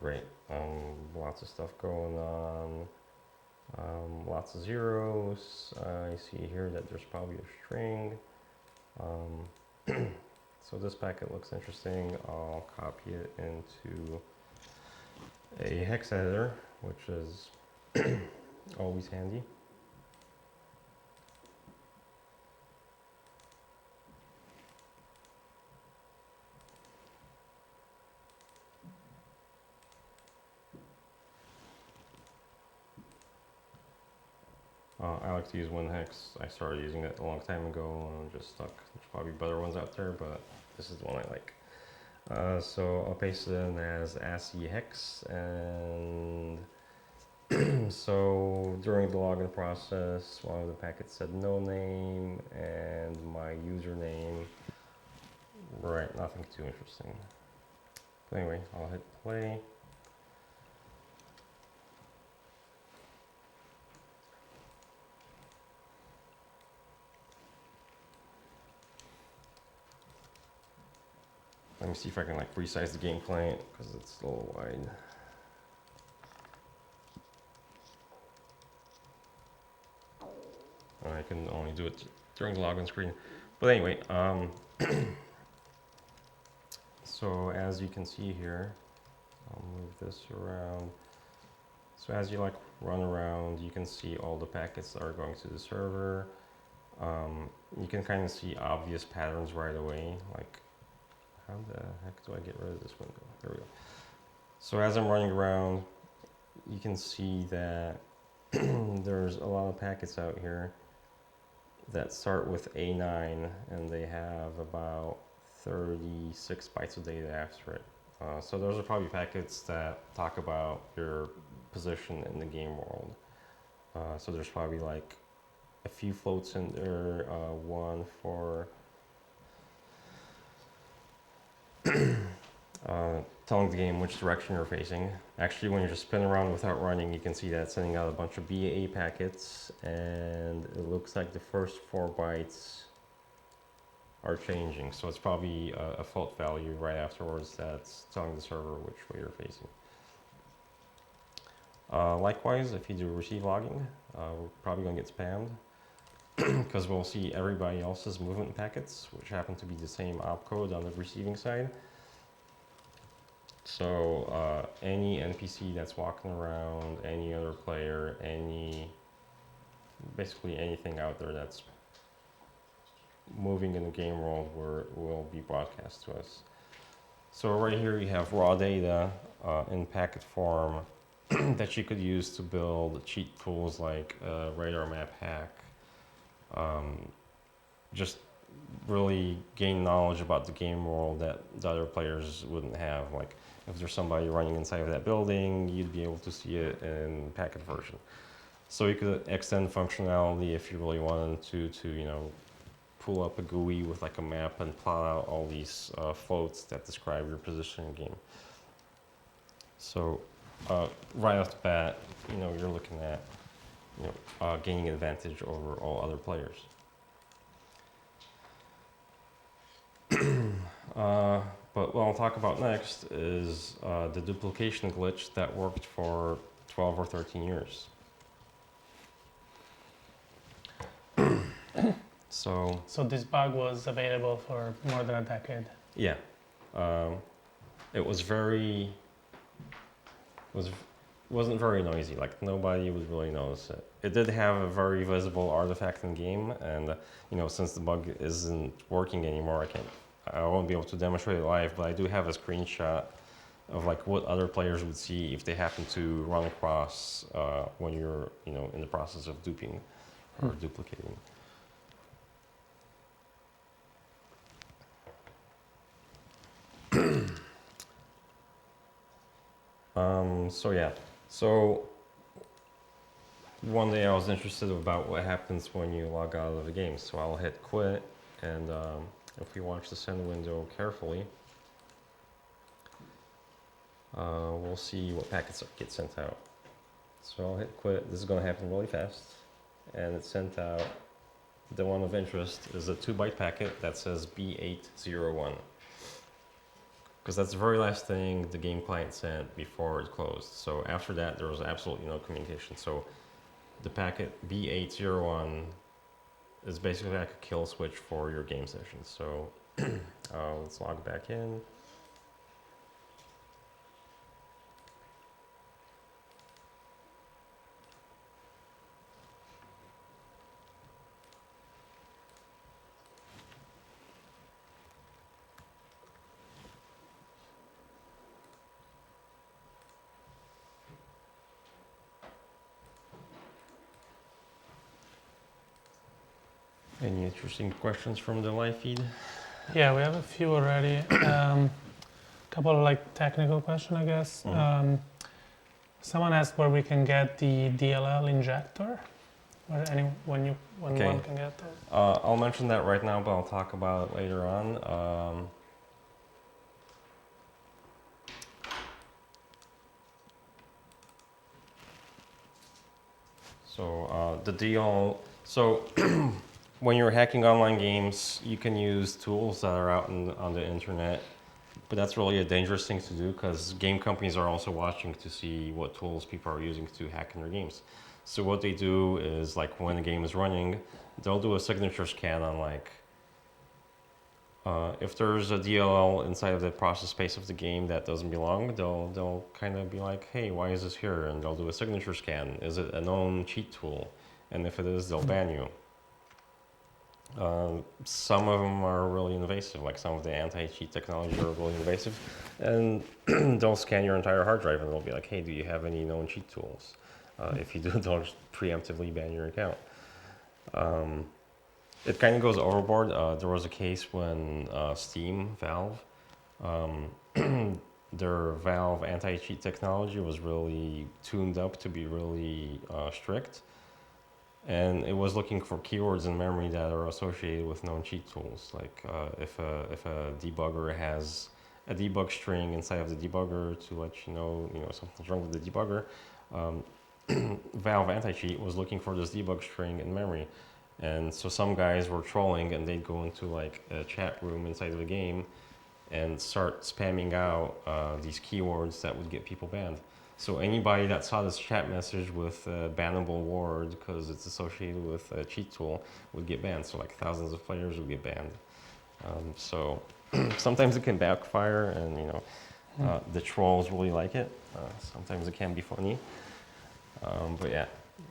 Great. Lots of stuff going on. Lots of zeros. I see here that there's probably a string. So this packet looks interesting. I'll copy it into a hex editor, which is always handy. I like to use WinHex. I started using it a long time ago and I'm just stuck. There's probably better ones out there, but this is the one I like. So I'll paste it in as ASCII hex, and so during the login process, one of the packets said no name and my username. Right, nothing too interesting. But anyway, I'll hit play. Let me see if I can like resize the game client because it's a little wide. I can only do it during the login screen. But anyway, so as you can see here, I'll move this around. So as you like run around, you can see all the packets that are going to the server. You can kind of see obvious patterns right away, like how the heck do I get rid of this window? There we go. So as I'm running around, you can see that there's a lot of packets out here that start with A9 and they have about 36 bytes of data after it. So those are probably packets that talk about your position in the game world. So there's probably like a few floats in there, one for telling the game which direction you're facing. Actually, when you're just spinning around without running, you can see that it's sending out a bunch of BAA packets, and it looks like the first 4 bytes are changing. So it's probably a fault value right afterwards that's telling the server which way you're facing. Likewise, if you do receive logging, we're probably going to get spammed because we'll see everybody else's movement packets, which happen to be the same opcode on the receiving side. So any NPC that's walking around, any other player, basically anything out there that's moving in the game world will be broadcast to us. So right here you have raw data in packet form that you could use to build cheat tools like radar map hack. Just really gain knowledge about the game world that the other players wouldn't have. Like if there's somebody running inside of that building, you'd be able to see it in packet version. So you could extend functionality if you really wanted to pull up a GUI with like a map and plot out all these floats that describe your position in game. So right off the bat, you're looking at gaining advantage over all other players. But what I'll talk about next is the duplication glitch that worked for 12 or 13 years. So this bug was available for more than a decade. Yeah, it wasn't very noisy. Like nobody would really notice it. It did have a very visible artifact in game, and since the bug isn't working anymore, I won't be able to demonstrate it live. But I do have a screenshot of like what other players would see if they happen to run across when you're in the process of duping or duplicating. So one day I was interested about what happens when you log out of the game. So I'll hit quit, and if we watch the send window carefully, we'll see what packets get sent out. So I'll hit quit. This is going to happen really fast, and it sent out, the one of interest is a 2-byte packet that says B801. Because that's the very last thing the game client sent before it closed. So after that, there was absolutely no communication. So the packet B801 is basically like a kill switch for your game session. So let's log back in. Any interesting questions from the live feed? Yeah, we have a few already. Couple of like technical questions, I guess. Mm-hmm. Someone asked where we can get the DLL injector. When one can get those. I'll mention that right now, but I'll talk about it later on. The DLL. So when you're hacking online games, you can use tools that are out on the internet, but that's really a dangerous thing to do because game companies are also watching to see what tools people are using to hack in their games. So what they do is, like, when the game is running, they'll do a signature scan on, like, if there's a DLL inside of the process space of the game that doesn't belong, they'll kind of be like, hey, why is this here? And they'll do a signature scan. Is it a known cheat tool? And if it is, they'll ban you. Some of them are really invasive, like some of the anti-cheat technology are really invasive, and they'll scan your entire hard drive and they'll be like, hey, do you have any known cheat tools? If you do, they'll just preemptively ban your account. It kind of goes overboard. There was a case when Valve, their Valve anti-cheat technology was really tuned up to be really strict. And it was looking for keywords in memory that are associated with known cheat tools. Like if a debugger has a debug string inside of the debugger to let you know something's wrong with the debugger, Valve anti-cheat was looking for this debug string in memory. And so some guys were trolling, and they'd go into like a chat room inside of the game and start spamming out these keywords that would get people banned. So anybody that saw this chat message with a bannable word because it's associated with a cheat tool would get banned. So like thousands of players would get banned. So sometimes it can backfire, and The trolls really like it. Sometimes it can be funny. But yeah,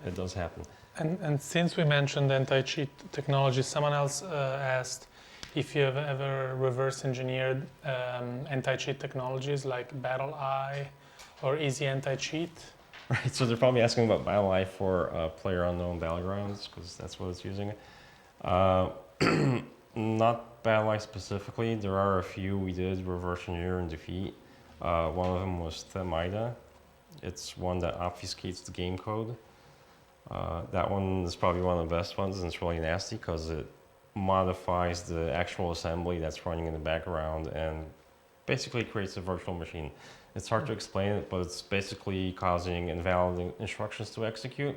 it does happen. And since we mentioned anti-cheat technology, someone else asked if you have ever reverse engineered anti-cheat technologies like BattleEye or Easy Anti-Cheat. Right, so they're probably asking about BattleEye for player-unknown battlegrounds, because that's what it's using. Not BattleEye specifically. There are a few we did reverse engineer and defeat. One of them was Themida. It's one that obfuscates the game code. That one is probably one of the best ones, and it's really nasty because it modifies the actual assembly that's running in the background and basically creates a virtual machine. It's hard to explain it, but it's basically causing invalid instructions to execute.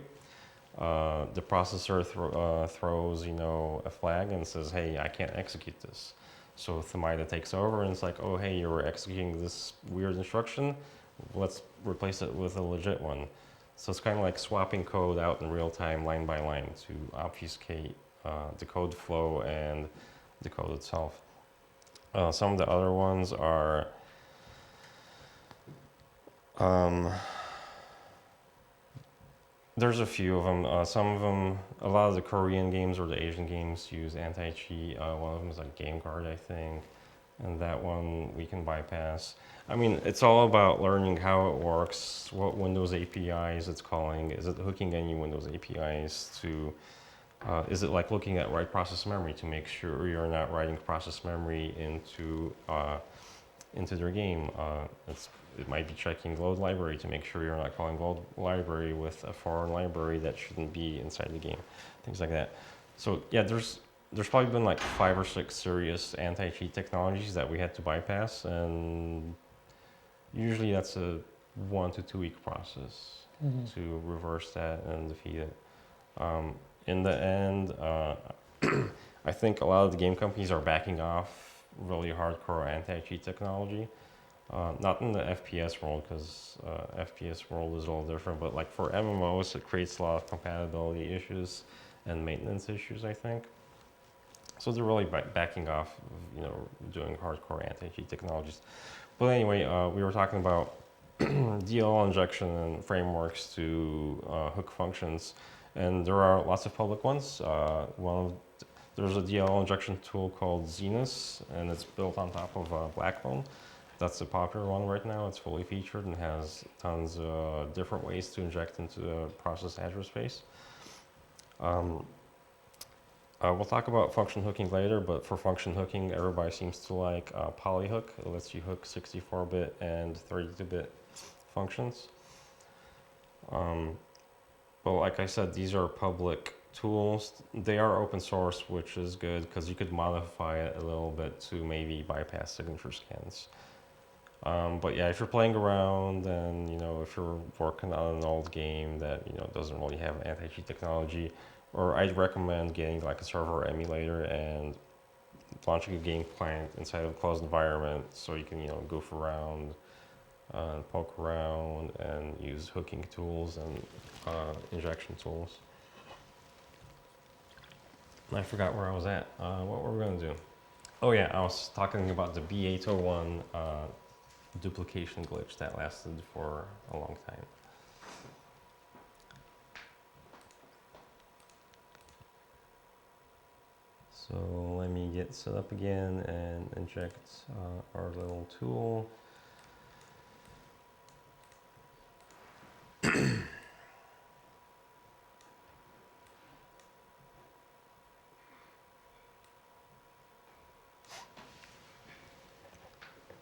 The processor throws, a flag and says, "Hey, I can't execute this." So Themida takes over and it's like, "Oh, hey, you were executing this weird instruction. Let's replace it with a legit one." So it's kind of like swapping code out in real time, line by line, to obfuscate the code flow and the code itself. Some of the other ones are there's a few of them. Some of them, a lot of the Korean games or the Asian games use anti-cheat. One of them is like Game Guard, I think, and that one we can bypass. I mean, it's all about learning how it works, what Windows APIs it's calling. Is it hooking any Windows APIs to, is it like looking at write process memory to make sure you're not writing process memory into their game? It might be checking load library to make sure you're not calling load library with a foreign library that shouldn't be inside the game, things like that. So yeah, there's probably been like 5 or 6 serious anti-cheat technologies that we had to bypass, and usually that's a 1 to 2 week process to reverse that and defeat it. In the end, I think a lot of the game companies are backing off really hardcore anti-cheat technology. Not in the FPS world, because FPS world is all different, but like for MMOs, it creates a lot of compatibility issues and maintenance issues, I think. So they're really backing off, doing hardcore anti-cheat technologies. But anyway, we were talking about DLL injection and frameworks to hook functions, and there are lots of public ones. There's a DLL injection tool called Zenus, and it's built on top of Blackbone. That's a popular one right now. It's fully featured and has tons of different ways to inject into the process address space. We'll talk about function hooking later, but for function hooking, everybody seems to like polyhook. It lets you hook 64-bit and 32-bit functions. But like I said, these are public tools. They are open source, which is good because you could modify it a little bit to maybe bypass signature scans. But yeah, if you're playing around and, if you're working on an old game that, doesn't really have anti-cheat technology, or I'd recommend getting like a server emulator and launching a game client inside of a closed environment so you can, goof around, poke around, and use hooking tools and injection tools. I forgot where I was at. What were we going to do? Oh yeah, I was talking about the B801 duplication glitch that lasted for a long time. So let me get set up again and inject our little tool.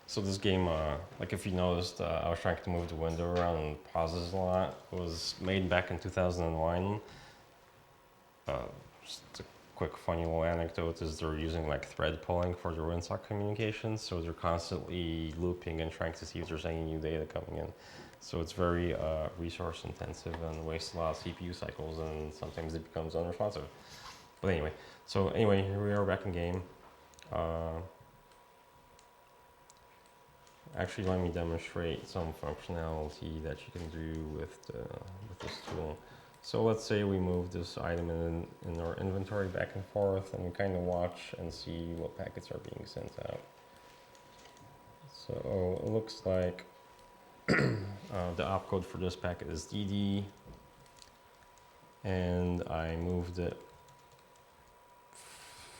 So this game, like if you noticed, I was trying to move the window around and pauses a lot. It was made back in 2001. Just a quick funny little anecdote is they're using like thread pulling for their WinSock communications. So they're constantly looping and trying to see if there's any new data coming in. So it's very resource intensive and wastes a lot of CPU cycles, and sometimes it becomes unresponsive. But anyway, here we are back in game. Actually, let me demonstrate some functionality that you can do with this tool. So let's say we move this item in our inventory back and forth, and we kind of watch and see what packets are being sent out. So it looks like the opcode for this packet is DD, and I moved it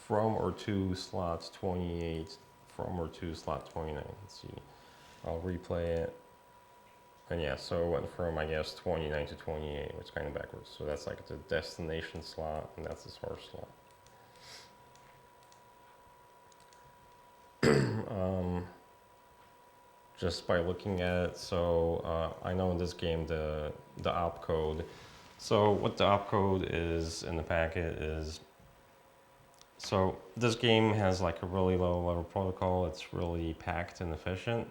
from or to slot 28, from or to slot 29. Let's see, I'll replay it. And yeah, so it went from, I guess, 29 to 28, which is kind of backwards. So that's like the destination slot, and that's the source slot. Just by looking at it, so I know in this game the opcode. So what the opcode is in the packet is, so this game has like a really low level protocol. It's really packed and efficient.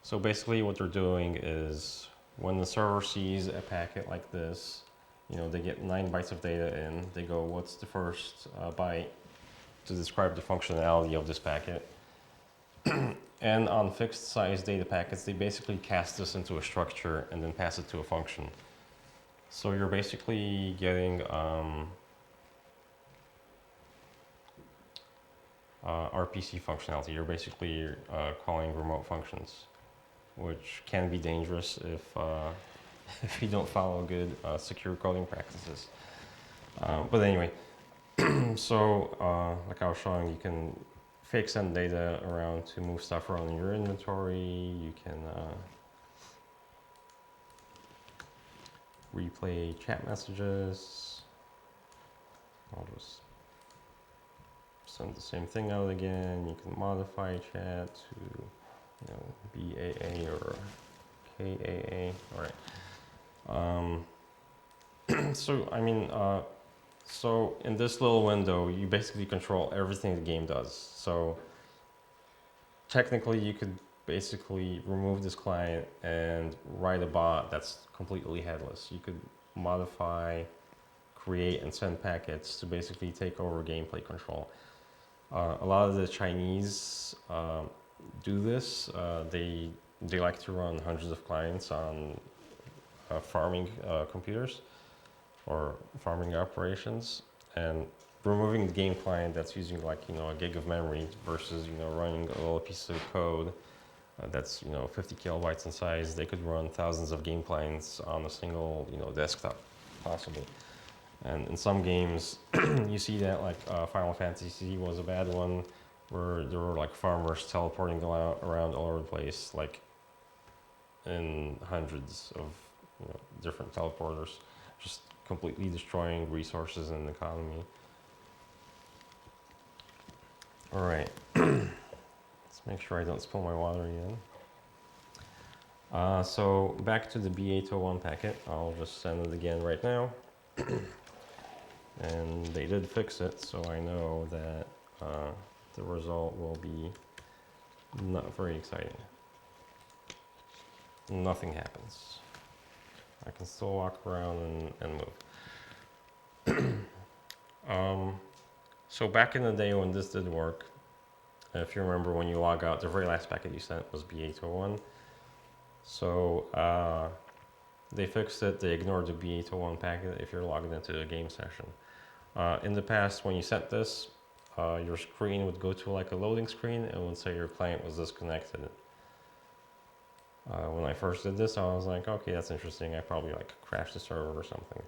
So basically what they're doing is when the server sees a packet like this, you know, they get 9 bytes of data in, they go, what's the first byte to describe the functionality of this packet? And on fixed size data packets, they basically cast this into a structure and then pass it to a function. So you're basically getting RPC functionality. You're basically calling remote functions, which can be dangerous if if you don't follow good secure coding practices. But anyway, so like I was showing, you can fake send data around to move stuff around in your inventory. You can replay chat messages. I'll just send the same thing out again. You can modify chat to, you know, BAA or KAA. All right. So I mean, so in this little window, you basically control everything the game does. So technically, you could basically remove this client and write a bot that's completely headless. You could modify, create, and send packets to basically take over gameplay control. A lot of the Chinese do this. They like to run hundreds of clients on farming computers or farming operations, and removing the game client that's using like, you know, a gig of memory versus, you know, running a little piece of code that's, you know, 50 kilobytes in size. They could run thousands of game clients on a single, you know, desktop, possibly. And in some games, you see that, like Final Fantasy was a bad one, where there were like farmers teleporting around all over the place, like in hundreds of, you know, different teleporters, just completely destroying resources and the economy. All right, let's make sure I don't spill my water again. So back to the B801 packet. I'll just send it again right now. And they did fix it, so I know that the result will be not very exciting. Nothing happens. I can still walk around and move. So back in the day when this did work, if you remember, when you log out, the very last packet you sent was B801. So they fixed it. They ignored the B801 packet if you're logged into a game session. In the past, when you sent this, your screen would go to like a loading screen and would say your client was disconnected. When I first did this, I was like, okay, that's interesting. I probably like crashed the server or something.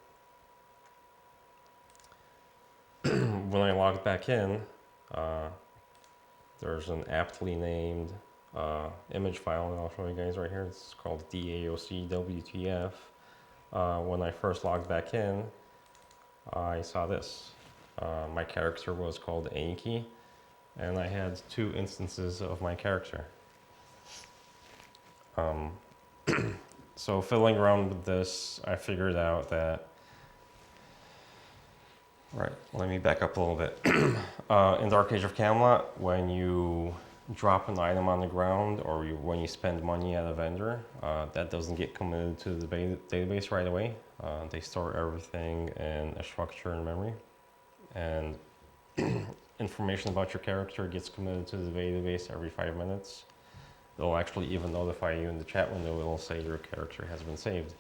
When I logged back in, there's an aptly named image file that I'll show you guys right here. It's called DAOC WTF. When I first logged back in, I saw this. My character was called Anki, and I had 2 instances of my character. So fiddling around with this, I figured out that, right, let me back up a little bit. In the Age of Camelot, when you drop an item on the ground or when you spend money at a vendor, that doesn't get committed to the database right away. They store everything in a structure in memory, and information about your character gets committed to the database every 5 minutes. They'll actually even notify you in the chat window. It'll say your character has been saved.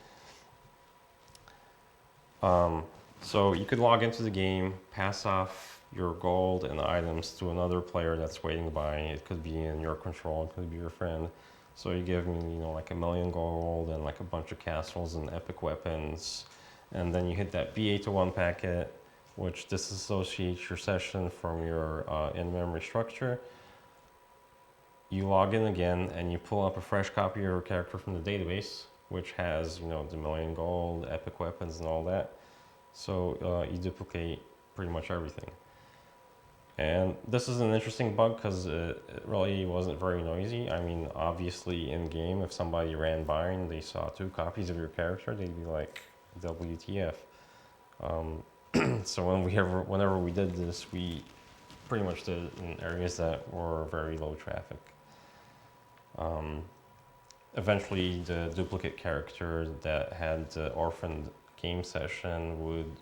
So you could log into the game, pass off your gold and items to another player that's waiting by. It could be in your control, it could be your friend. So you give me, you know, like 1,000,000 gold and like a bunch of castles and epic weapons. And then you hit that B801 packet, which disassociates your session from your in-memory structure. You log in again and you pull up a fresh copy of your character from the database, which has, you know, the 1,000,000 gold, epic weapons and all that. So you duplicate pretty much everything. And this is an interesting bug because it really wasn't very noisy. I mean, obviously in game, if somebody ran by and they saw 2 copies of your character, they'd be like, WTF. So whenever we did this, we pretty much did it in areas that were very low traffic. Eventually, the duplicate character that had the orphaned game session would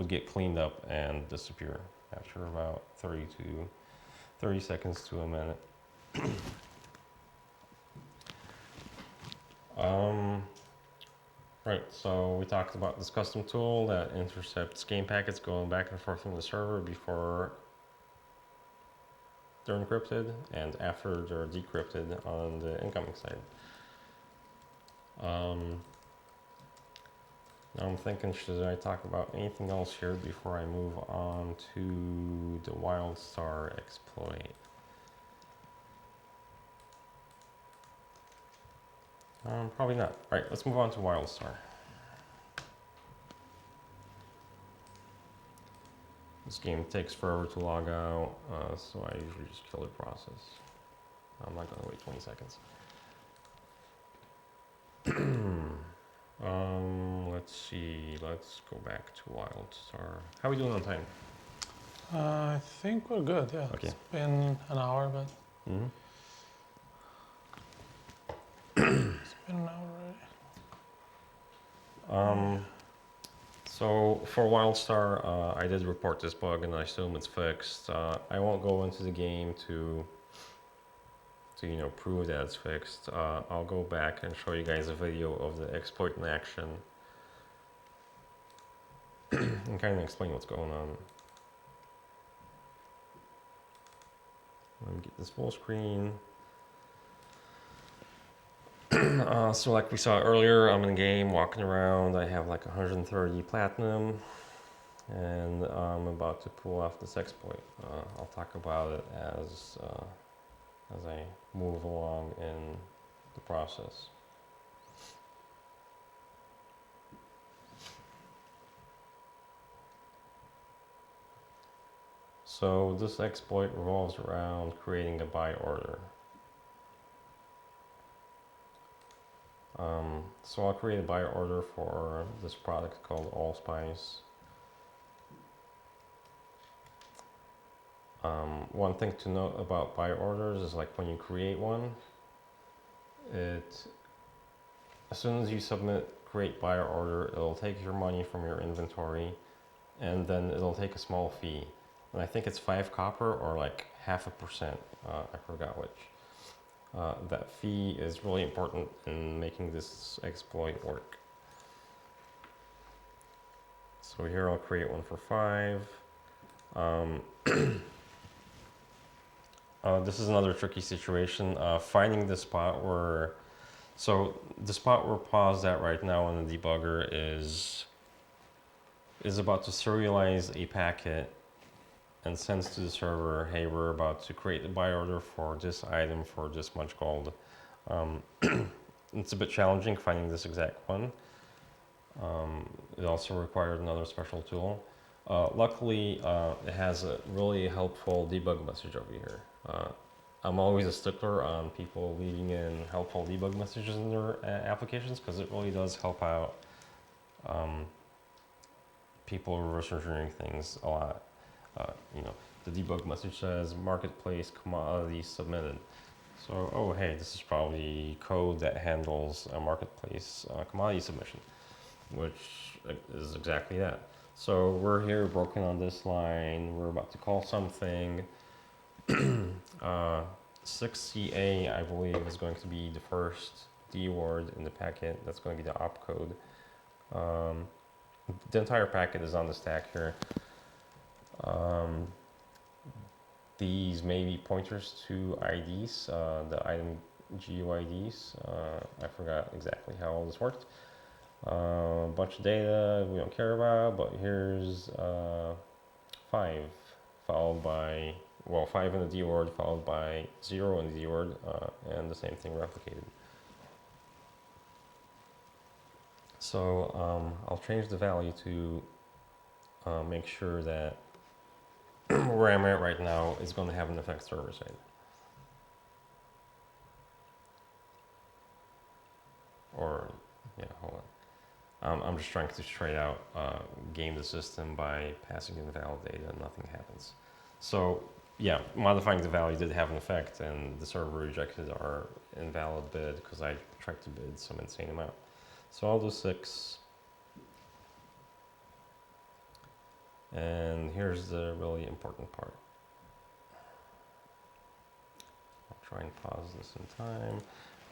get cleaned up and disappear after about 30 seconds to a minute. Right, so we talked about this custom tool that intercepts game packets going back and forth from the server before they're encrypted and after they're decrypted on the incoming side. Now I'm thinking, should I talk about anything else here before I move on to the Wildstar exploit? Probably not. All right, let's move on to Wildstar. This game takes forever to log out, so I usually just kill the process. I'm not gonna wait 20 seconds. Let's see, let's go back to Wildstar. How are we doing on time? I think we're good, yeah. Okay. It's been an hour, but Mm-hmm. it's been an hour already. So for Wildstar, I did report this bug and I assume it's fixed. I won't go into the game to you know, prove that it's fixed. I'll go back and show you guys a video of the exploit in action and kind of explain what's going on. Let me get this full screen. So like we saw earlier, I'm in the game walking around. I have like 130 platinum and I'm about to pull off this exploit. I'll talk about it as I move along in the process. So this exploit revolves around creating a buy order. So I'll create a buy order for this product called Allspice. One thing to note about buy orders is like when you create one, as soon as you submit create buy order, it'll take your money from your inventory and then it'll take a small fee. And I think it's 5 copper or like 0.5%, I forgot which. That fee is really important in making this exploit work. So here I'll create one for 5. This is another tricky situation. Finding the spot where, so the spot we're paused at right now on the debugger is about to serialize a packet and sends to the server, hey, we're about to create a buy order for this item for this much gold. It's a bit challenging finding this exact one. It also required another special tool. Luckily, it has a really helpful debug message over here. I'm always a stickler on people leaving in helpful debug messages in their applications because it really does help out people reverse engineering things a lot. You know, the debug message says marketplace commodity submitted. So, oh hey, this is probably code that handles a marketplace commodity submission, which is exactly that. So we're here broken on this line. We're about to call something. 6CA, I believe, is going to be the first D word in the packet. That's going to be the opcode. The entire packet is on the stack here. These may be pointers to IDs, the item GUIDs. I forgot exactly how all this worked. A bunch of data we don't care about, but here's 5 followed by, well, 5 in the D word followed by 0 in the D word, and the same thing replicated. So I'll change the value to make sure that where I'm at right now is going to have an effect server side. Or, yeah, hold on. I'm just trying to straight out game the system by passing in valid data and nothing happens. So, yeah, modifying the value did have an effect, and the server rejected our invalid bid because I tried to bid some insane amount. So I'll do 6. And here's the really important part. I'll try and pause this in time.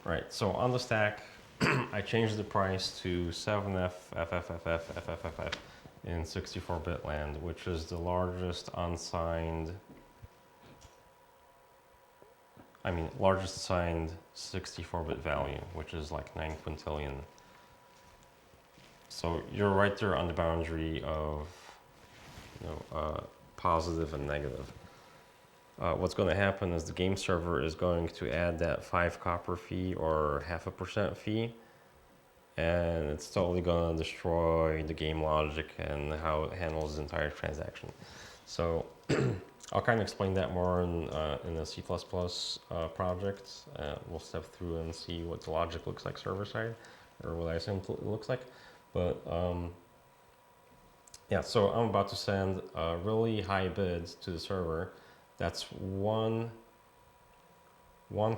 Right, so on the stack, I changed the price to 7F, FFFF in 64-bit land, which is the largest unsigned, largest signed 64-bit value, which is like 9 quintillion. So you're right there on the boundary of positive and negative. What's going to happen is the game server is going to add that 5 copper fee or 0.5% fee, and it's totally going to destroy the game logic and how it handles the entire transaction. So I'll kind of explain that more in the C++ project. We'll step through and see what the logic looks like server side, or what I assume it looks like. But yeah, so I'm about to send a really high bid to the server. That's one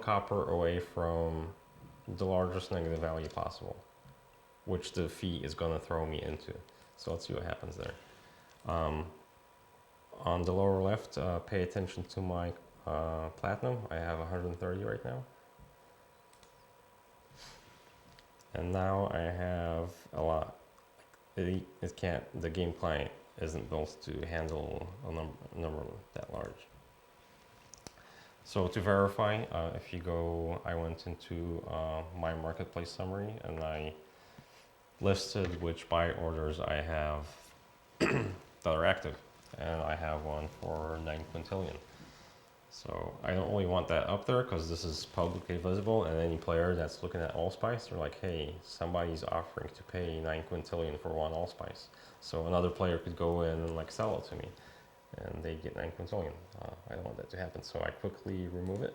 copper away from the largest negative value possible, which the fee is going to throw me into. So let's see what happens there. On the lower left, pay attention to my platinum. I have 130 right now. And now I have a lot. It can't, the game client isn't built to handle a number that large. So to verify, if you go, I went into my marketplace summary and I listed which buy orders I have that are active. And I have one for 9 quintillion. So I don't really want that up there because this is publicly visible, and any player that's looking at allspice, they're like, hey, somebody's offering to pay 9 quintillion for one allspice. So another player could go in and like sell it to me, and they get 9 quintillion. I don't want that to happen, so I quickly remove it.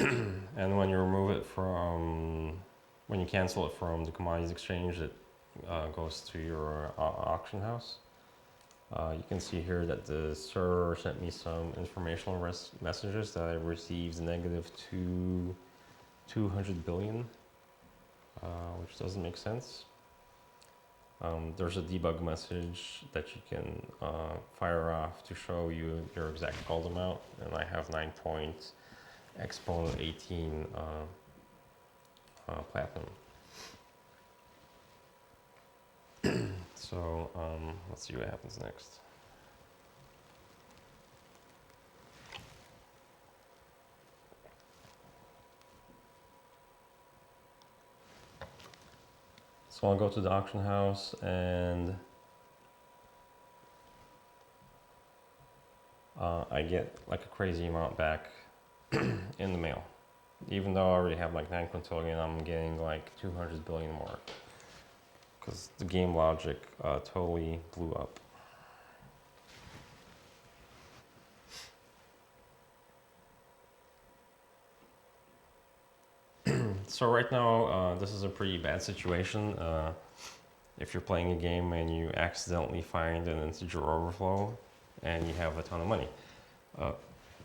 And when you remove it from, when you cancel it from the commodities exchange, it goes to your auction house. You can see here that the server sent me some informational messages that I received negative 200 billion, which doesn't make sense. There's a debug message that you can fire off to show you your exact gold amount, and I have 9 points exponent 18 platinum. So let's see what happens next. So I'll go to the auction house and I get like a crazy amount back in the mail. Even though I already have like 9 quintillion, I'm getting like 200 billion more. Because the game logic totally blew up. So right now, this is a pretty bad situation. If you're playing a game and you accidentally find an integer overflow and you have a ton of money.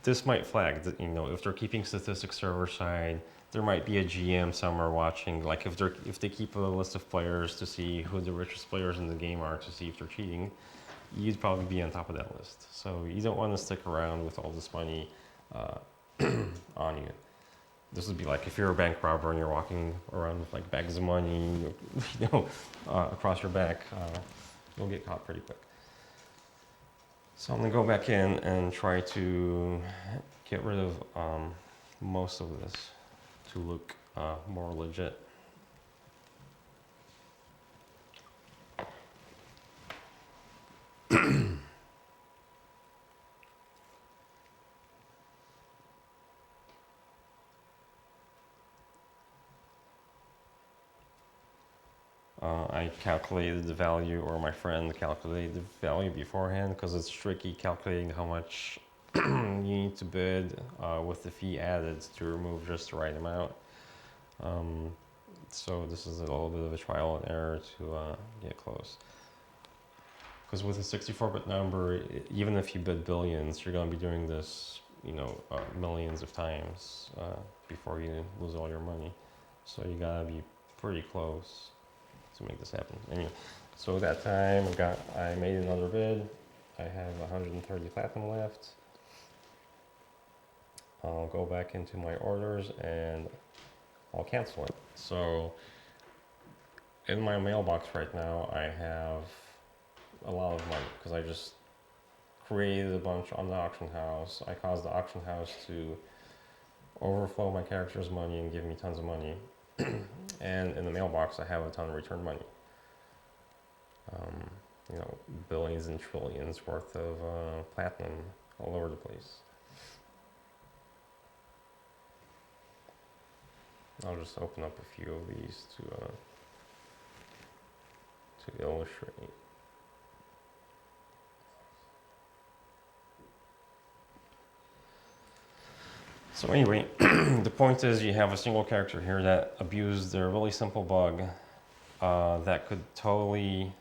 This might flag that, if they're keeping statistics server side, there might be a GM somewhere watching, like if they keep a list of players to see who the richest players in the game are to see if they're cheating, you'd probably be on top of that list. So you don't want to stick around with all this money on you. This would be like if you're a bank robber and you're walking around with like bags of money, across your back. you'll get caught pretty quick. So I'm gonna go back in and try to get rid of most of this to look more legit. I calculated the value, or my friend calculated the value beforehand, because it's tricky calculating how much you need to bid with the fee added to remove just the right amount. So this is a little bit of a trial and error to get close. Because with a 64-bit number, even if you bid billions, you're going to be doing this, millions of times before you lose all your money. So you gotta be pretty close to make this happen. Anyway, so that time I made another bid. I have 130 platinum left. I'll go back into my orders and I'll cancel it. So in my mailbox right now, I have a lot of money because I just created a bunch on the auction house. I caused the auction house to overflow my character's money and give me tons of money. And in the mailbox, I have a ton of returned money. Billions and trillions worth of platinum all over the place. I'll just open up a few of these to illustrate. So anyway, the point is you have a single character here that abused a really simple bug that could totally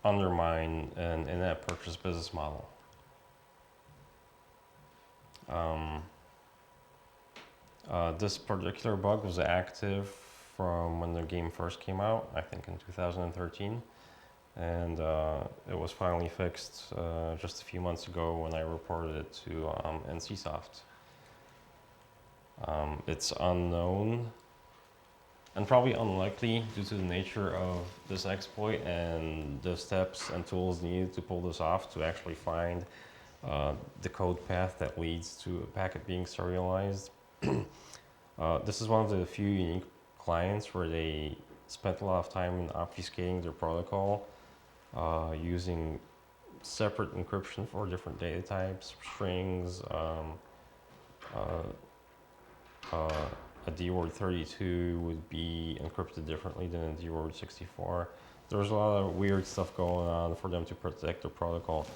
undermine an in-app purchase business model. This particular bug was active from when the game first came out, I think in 2013. And it was finally fixed just a few months ago when I reported it to NCSoft. It's unknown and probably unlikely due to the nature of this exploit and the steps and tools needed to pull this off to actually find the code path that leads to a packet being serialized. This is one of the few unique clients where they spent a lot of time in obfuscating their protocol using separate encryption for different data types, strings, a DWORD 32 would be encrypted differently than a DWORD 64. There was a lot of weird stuff going on for them to protect their protocol.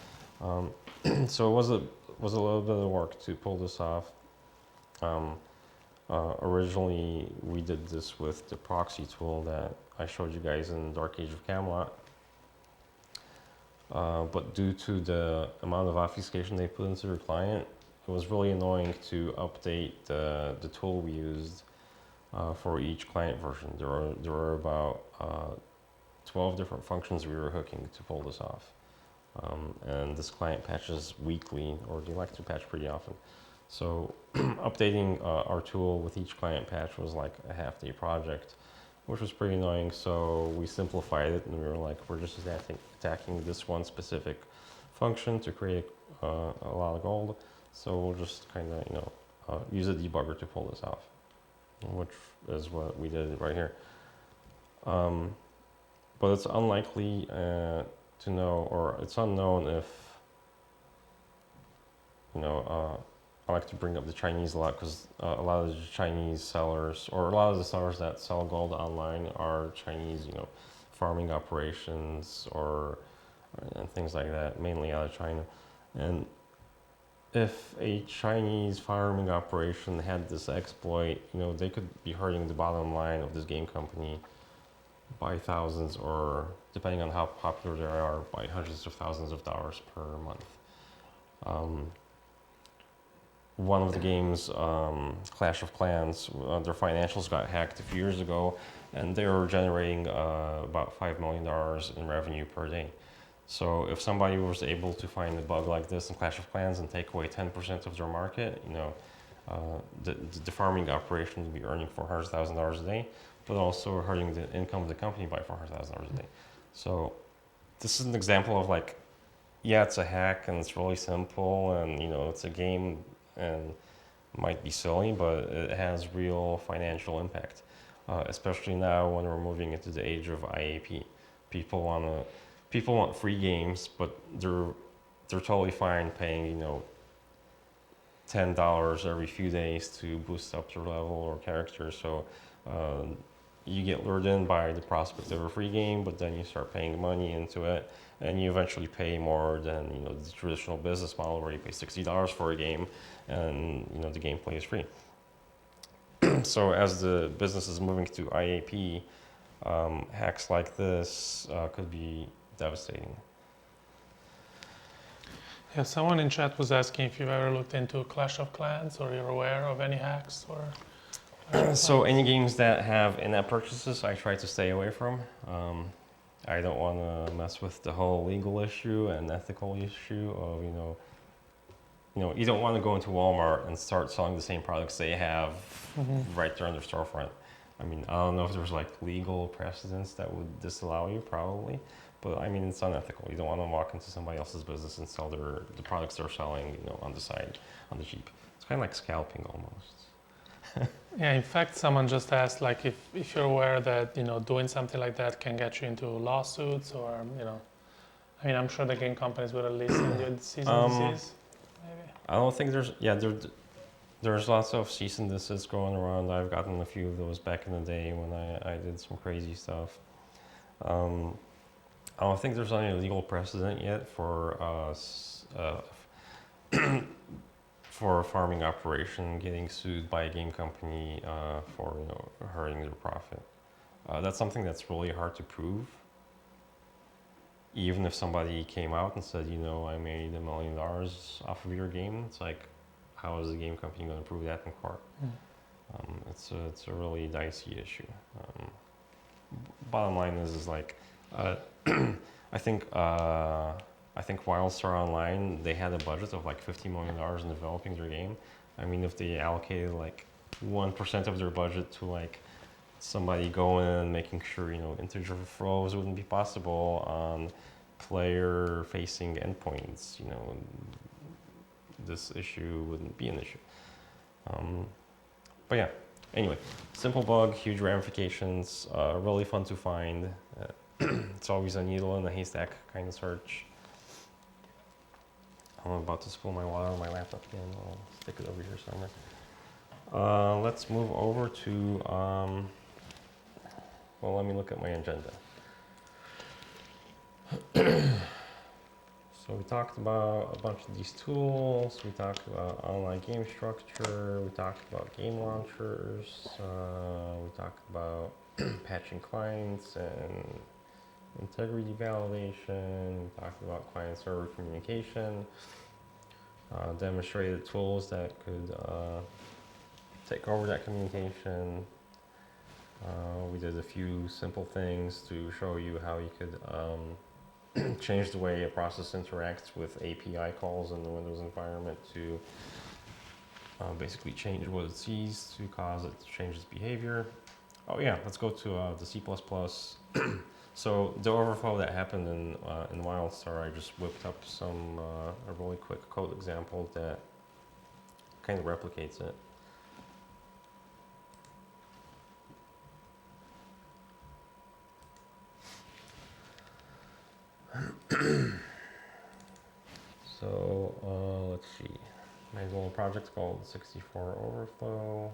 So it was a little bit of work to pull this off. Originally, we did this with the proxy tool that I showed you guys in Dark Age of Camelot. But due to the amount of obfuscation they put into their client, it was really annoying to update the tool we used for each client version. There were about 12 different functions we were hooking to pull this off. And this client patches weekly, or they like to patch pretty often. So updating our tool with each client patch was like a half-day project, which was pretty annoying. So we simplified it and we were like, we're just attacking this one specific function to create a lot of gold. So we'll just kind of, use a debugger to pull this off, which is what we did right here. But it's unlikely to know, or it's unknown if, I like to bring up the Chinese a lot because a lot of the Chinese sellers, or a lot of the sellers that sell gold online are Chinese, farming operations and things like that, mainly out of China. And if a Chinese farming operation had this exploit, they could be hurting the bottom line of this game company by thousands, or depending on how popular they are, by hundreds of thousands of dollars per month. One of the games, Clash of Clans, their financials got hacked a few years ago, and they were generating about $5 million in revenue per day. So if somebody was able to find a bug like this in Clash of Clans and take away 10% of their market, the farming operation would be earning $400,000 a day, but also hurting the income of the company by $400,000 a day. So this is an example of like, yeah, it's a hack and it's really simple and it's a game and might be silly, but it has real financial impact. Especially now when we're moving into the age of IAP. People want free games, but they're totally fine paying, $10 every few days to boost up their level or character. So you get lured in by the prospect of a free game, but then you start paying money into it, and you eventually pay more than the traditional business model where you pay $60 for a game, and the gameplay is free. So as the business is moving to IAP, hacks like this could be devastating. Yeah, someone in chat was asking if you've ever looked into Clash of Clans or you're aware of any hacks or. So any games that have in-app purchases, I try to stay away from. I don't want to mess with the whole legal issue and ethical issue of you don't want to go into Walmart and start selling the same products they have right there on their storefront. I mean, I don't know if there's like legal precedents that would disallow you, probably, but I mean, it's unethical. You don't want to walk into somebody else's business and sell the products they're selling, on the side, on the cheap. It's kind of like scalping almost. Yeah, in fact, someone just asked like if you're aware that doing something like that can get you into lawsuits or I mean, I'm sure the game companies would at least send you a cease and desist. Maybe. I don't think there's lots of cease and desists going around. I've gotten a few of those back in the day when I did some crazy stuff. I don't think there's any legal precedent yet for for a farming operation getting sued by a game company for hurting their profit. That's something that's really hard to prove. Even if somebody came out and said, I made $1 million off of your game, it's like, how is the game company going to prove that in court? It's a really dicey issue. Bottom line is like, I think Wildstar Online, they had a budget of like $50 million in developing their game. I mean, if they allocated like 1% of their budget to like somebody going in and making sure integer flows wouldn't be possible on player-facing endpoints, this issue wouldn't be an issue. But yeah, anyway, simple bug, huge ramifications, really fun to find. It's always a needle in a haystack kind of search. I'm about to spill my water on my laptop again. I'll stick it over here somewhere. Let's move over to, well, let me look at my agenda. So we talked about a bunch of these tools. We talked about online game structure. We talked about game launchers. We talked about patching clients and integrity validation. We talked about client-server communication. Demonstrated tools that could take over that communication. We did a few simple things to show you how you could change the way a process interacts with API calls in the Windows environment to basically change what it sees to cause it to change its behavior. Oh yeah, let's go to the C++. So the overflow that happened in Wildstar, I just whipped up a really quick code example that kind of replicates it. So let's see, my little project's called 64 Overflow.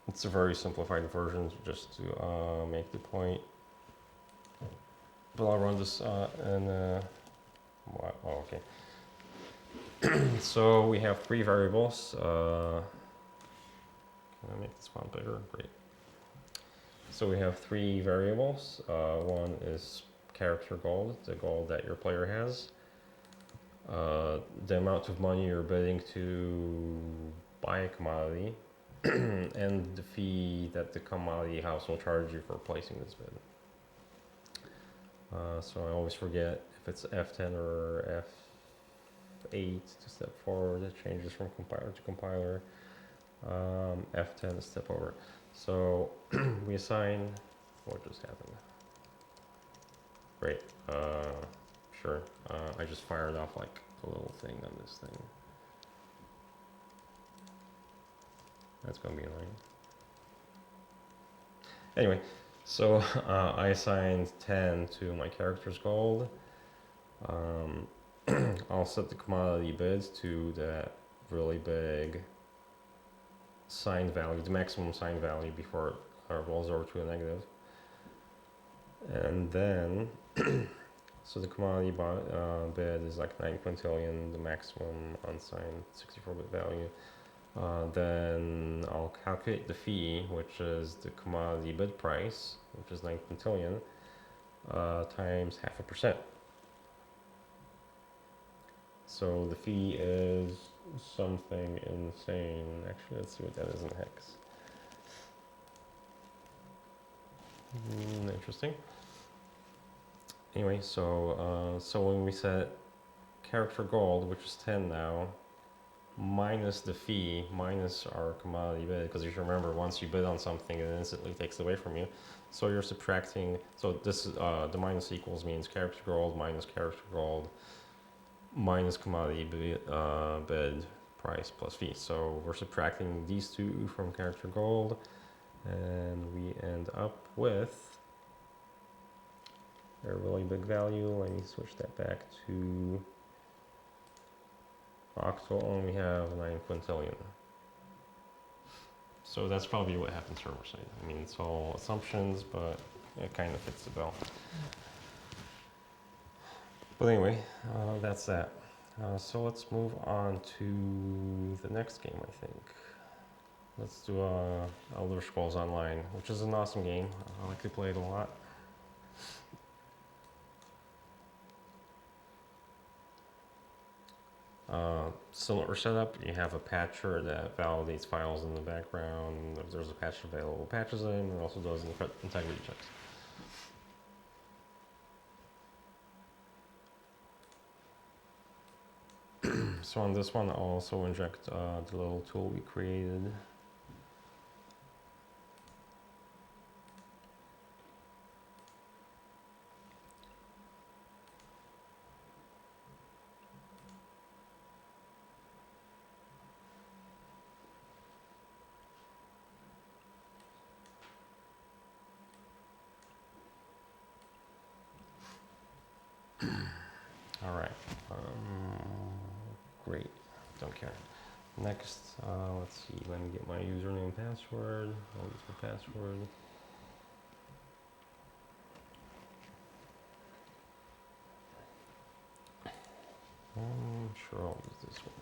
It's a very simplified version just to make the point. But I'll run this in okay. So we have 3 variables. Can I make this one bigger? Great. So we have 3 variables. One is character gold, the gold that your player has. The amount of money you're bidding to buy a commodity, and the fee that the commodity house will charge you for placing this bid. So I always forget if it's F10 or F8 to step forward. It changes from compiler to compiler. F10 is step over. So we assign, what just happened? Great, sure. I just fired off like a little thing on this thing. That's gonna be annoying. Anyway, so I assigned 10 to my character's gold. I'll set the commodity bid to that really big signed value, the maximum signed value before it rolls over to a negative. And then, so the commodity bid is like 9 quintillion, the maximum unsigned 64-bit value. Then I'll calculate the fee, which is the commodity bid price, which is 9 quintillion, times 0.5%. So the fee is something insane. Actually, let's see what that is in hex. Interesting. Anyway, so when we set character gold, which is 10 now, minus the fee, minus our commodity bid, because if you remember, once you bid on something, it instantly takes it away from you. So you're subtracting, so this is, the minus equals means character gold minus character gold minus commodity bid price plus fee. So we're subtracting these two from character gold, and we end up with a really big value. Let me switch that back to Octal, and we have 9 quintillion. So that's probably what happened server side. I mean, it's all assumptions, but it kind of fits the bill. But anyway, that's that. So let's move on to the next game, I think. Let's do Elder Scrolls Online, which is an awesome game. I like to play it a lot. Similar setup, you have a patcher that validates files in the background. If there's a patch available, patches them, and also does integrity checks. So on this one, I'll also inject the little tool we created. All right. Great. Don't care. Next, let's see. Let me get my username and password. I'll use my password. Sure, I'll use this one.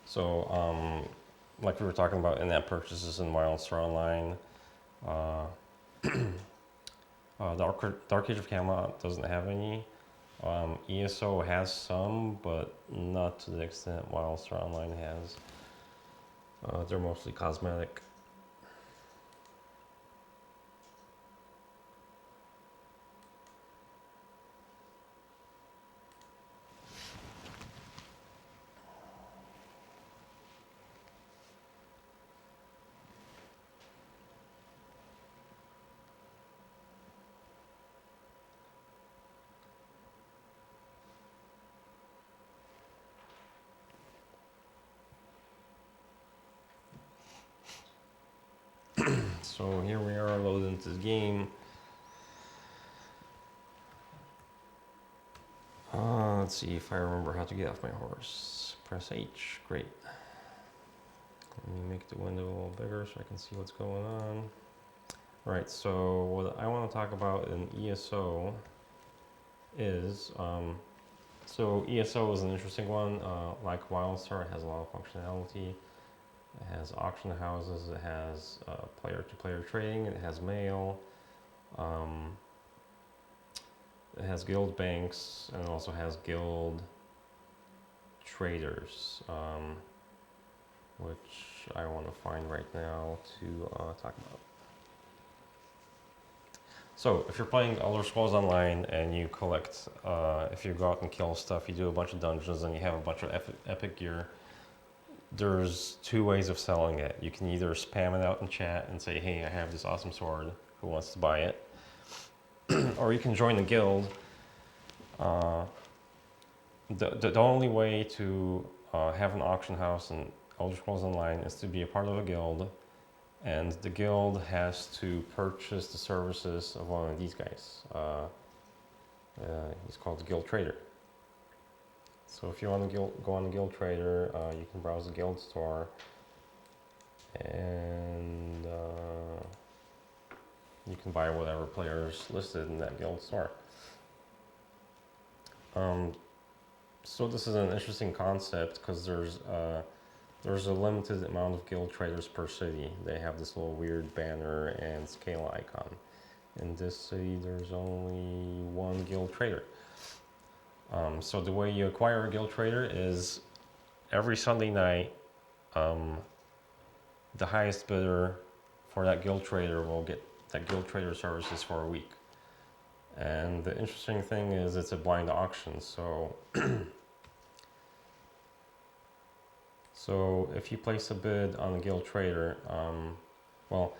So, like we were talking about in-app purchases in Wildstar Online, Dark Age of Camelot doesn't have any. ESO has some, but not to the extent Wildstar Online has. They're mostly cosmetic. So here we are loaded into the game. Let's see if I remember how to get off my horse. Press H, great. Let me make the window a little bigger so I can see what's going on. All right, so what I want to talk about in ESO is, so ESO is an interesting one. Like Wildstar, it has a lot of functionality. It has auction houses, it has player-to-player trading, it has mail, it has guild banks, and it also has guild traders, which I want to find right now to talk about. So, if you're playing Elder Scrolls Online and you collect, if you go out and kill stuff, you do a bunch of dungeons and you have a bunch of epic gear, there's two ways of selling it. You can either spam it out in chat and say, hey, I have this awesome sword, who wants to buy it? Or you can join a guild. The only way to have an auction house in Elder Scrolls Online is to be a part of a guild, and the guild has to purchase the services of one of these guys. He's called the Guild Trader. So if you want to go on the Guild Trader, you can browse the guild store, and you can buy whatever players listed in that guild store. So this is an interesting concept because there's a limited amount of guild traders per city. They have this little weird banner and scale icon. In this city, there's only one guild trader. So the way you acquire a guild trader is every Sunday night, the highest bidder for that guild trader will get that guild trader services for a week. And the interesting thing is it's a blind auction. So so if you place a bid on a guild trader, well,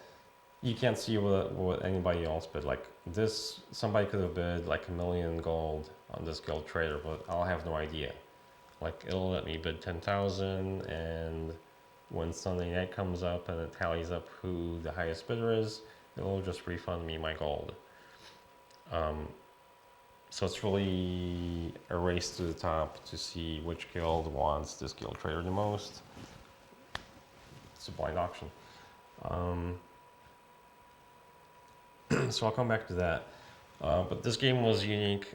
you can't see what anybody else bid. Like this, somebody could have bid like 1 million gold on this guild trader, but I'll have no idea. Like it'll let me bid 10,000, and when Sunday night comes up and it tallies up who the highest bidder is, it'll just refund me my gold. So it's really a race to the top to see which guild wants this guild trader the most. It's a blind auction. So I'll come back to that. But this game was unique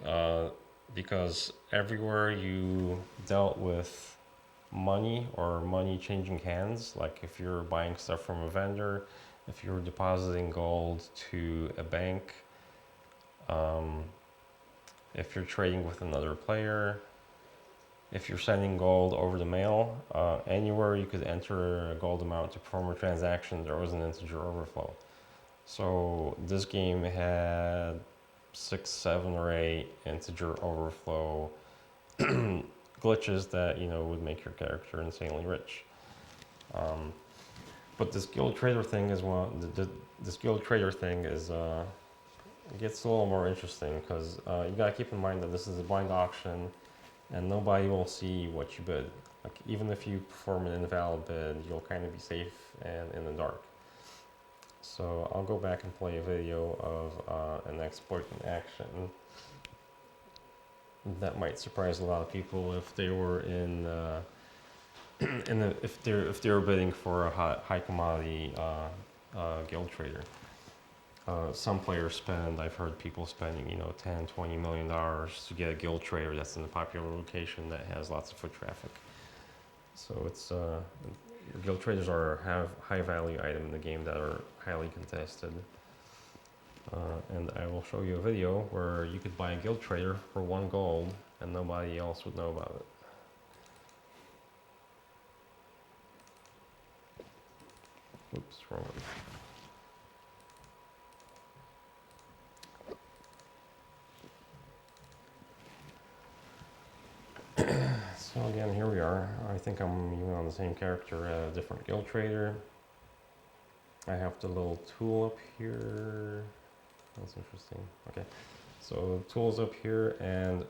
because everywhere you dealt with money or money changing hands, like if you're buying stuff from a vendor, if you're depositing gold to a bank, if you're trading with another player, if you're sending gold over the mail, anywhere you could enter a gold amount to perform a transaction, there was an integer overflow. So this game had 6, 7, or 8 integer overflow glitches that would make your character insanely rich. But this guild trader thing is this guild trader thing is it gets a little more interesting because you gotta keep in mind that this is a blind auction and nobody will see what you bid. Like even if you perform an invalid bid, you'll kind of be safe and in the dark. So I'll go back and play a video of an exploit in action. That might surprise a lot of people if they were if they were bidding for a high commodity guild trader. Some players spend, I've heard people spending, $10-20 million to get a guild trader that's in a popular location that has lots of foot traffic. So it's guild traders have high value item in the game that are highly contested. And I will show you a video where you could buy a guild trader for 1 gold and nobody else would know about it. Oops, wrong one. So again, here we are. I think I'm even on the same character at a different guild trader. I have the little tool up here. That's interesting. Okay, so tools up here, and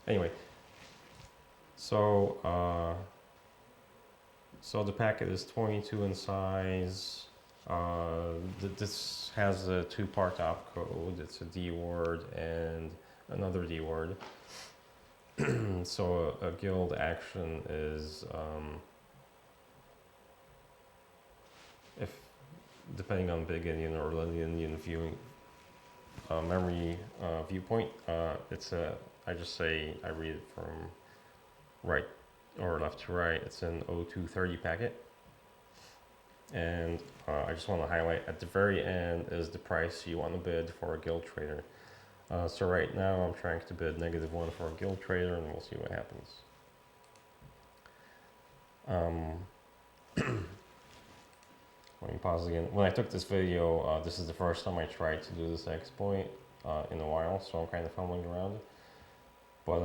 anyway, so so the packet is 22 in size. This has a 2-part opcode. It's a D word and another D word. So a guild action is if depending on Big Indian or Little Indian viewing memory viewpoint, it's I just say I read it from right or left to right, it's an 0230 packet. And I just want to highlight at the very end is the price you want to bid for a guild trader. So right now I'm trying to bid -1 for a guild trader, and we'll see what happens. Let me pause again. When I took this video, this is the first time I tried to do this exploit in a while, so I'm kind of fumbling around. But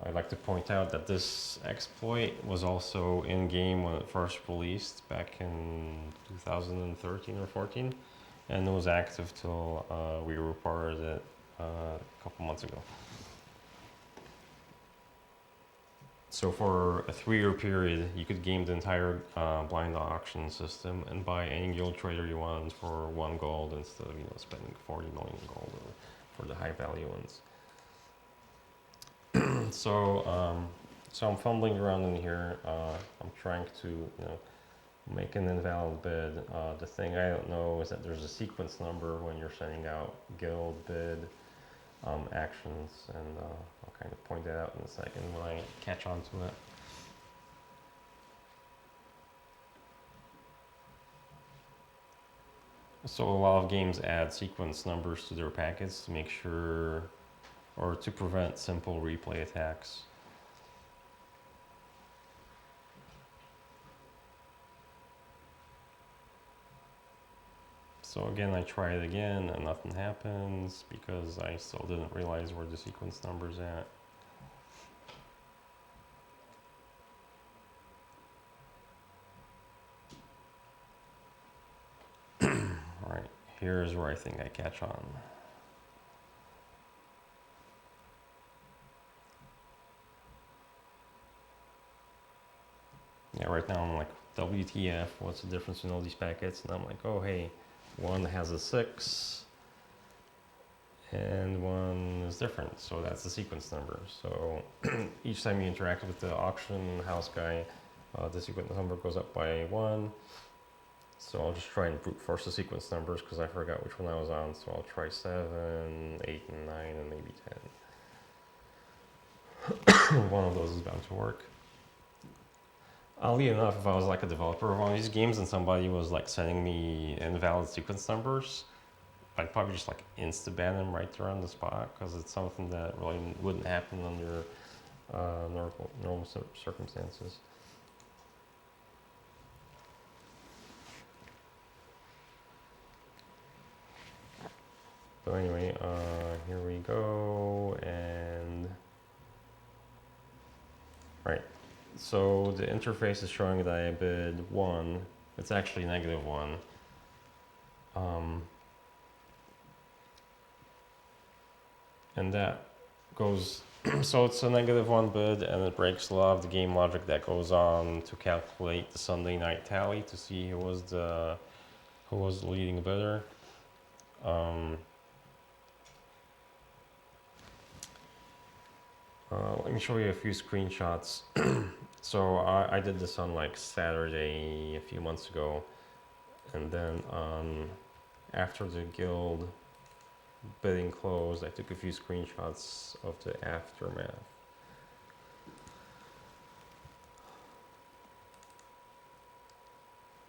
I'd like to point out that this exploit was also in-game when it first released back in 2013 or 14, and it was active till we reported it a couple months ago. So for a 3-year period, you could game the entire blind auction system and buy any guild trader you want for 1 gold instead of spending 40 million gold for the high value ones. So I'm fumbling around in here. I'm trying to make an invalid bid. The thing I don't know is that there's a sequence number when you're sending out guild bid actions, and I'll kind of point that out in a second when I catch on to it. So a lot of games add sequence numbers to their packets to make sure, or to prevent simple replay attacks. So again, I try it again and nothing happens because I still didn't realize where the sequence number's at. Alright, here's where I think I catch on. Yeah, right now I'm like, WTF, what's the difference in all these packets? And I'm like, oh hey, one has a 6 and one is different, so that's the sequence number. So each time you interact with the auction house guy, the sequence number goes up by 1. So I'll just try and brute force the sequence numbers because I forgot which one I was on. So I'll try 7, 8, and 9, and maybe 10. One of those is bound to work. Oddly enough, if I was like a developer of one of these games and somebody was like sending me invalid sequence numbers, I'd probably just like insta-ban them right there on the spot because it's something that really wouldn't happen under normal circumstances. But anyway, here we go, and right. So the interface is showing that I bid 1. It's actually -1. And that goes, so it's a -1 bid, and it breaks a lot of the game logic that goes on to calculate the Sunday night tally to see who was the leading bidder. Let me show you a few screenshots. So I did this on like Saturday a few months ago, and then after the guild bidding closed, I took a few screenshots of the aftermath.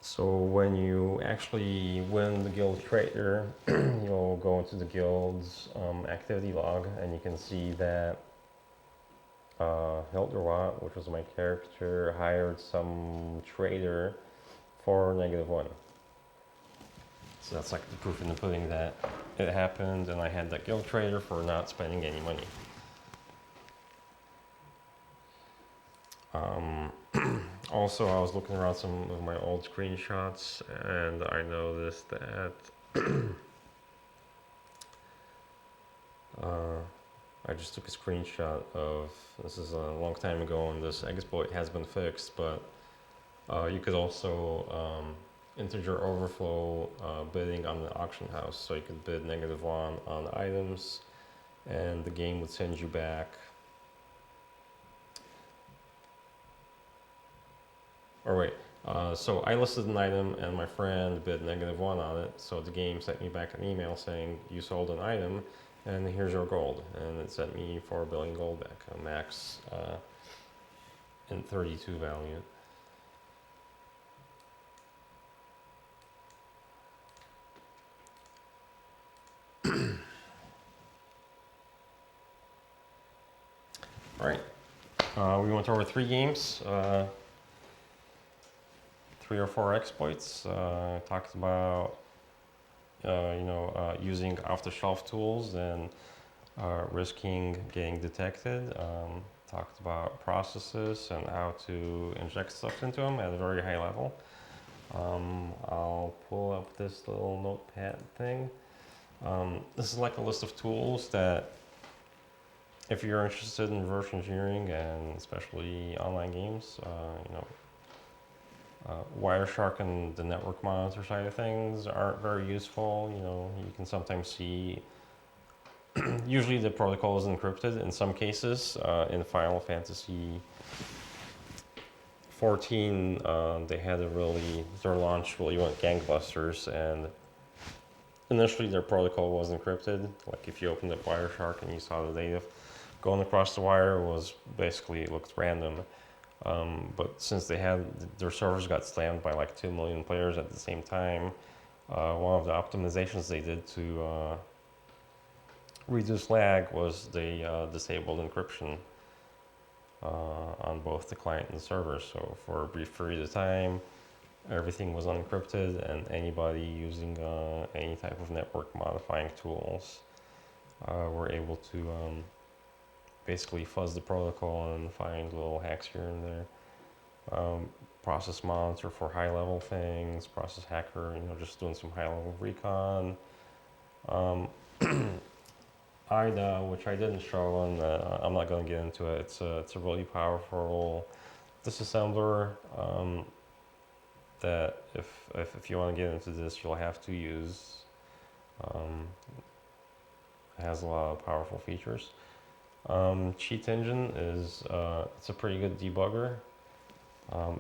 So when you actually win the guild trader, you'll go into the guild's activity log, and you can see that Hilderwatt, which was my character, hired some trader for -1. So that's like the proof in the pudding that it happened, and I had that guild trader for not spending any money. Also, I was looking around some of my old screenshots, and I noticed that I just took a screenshot of, this is a long time ago and this exploit has been fixed, but you could also integer overflow bidding on the auction house. So you could bid -1 on items and the game would send you back, or wait, so I listed an item and my friend bid -1 on it, so the game sent me back an email saying you sold an item and here's your gold, and it sent me 4 billion gold back, a max and 32 Valiant. All right, we went over 3 games, 3 or 4 exploits. Talked about using off-the-shelf tools and risking getting detected. Talked about processes and how to inject stuff into them at a very high level. I'll pull up this little notepad thing. This is like a list of tools that, if you're interested in reverse engineering and especially online games, Wireshark and the network monitor side of things aren't very useful. You can sometimes see, usually the protocol is encrypted in some cases. In Final Fantasy 14, they had their launch really went gangbusters, and initially their protocol was encrypted. Like if you opened up Wireshark and you saw the data going across the wire, it looked random. But since their servers got slammed by like 2 million players at the same time, one of the optimizations they did to reduce lag was they disabled encryption on both the client and the server. So for a brief period of time, everything was unencrypted, and anybody using any type of network modifying tools were able to basically fuzz the protocol and find little hacks here and there. Process monitor for high level things, process hacker, just doing some high level recon. IDA, which I didn't show, and I'm not going to get into it. It's a really powerful disassembler that if you want to get into this, you'll have to use. It has a lot of powerful features. Cheat Engine it's a pretty good debugger.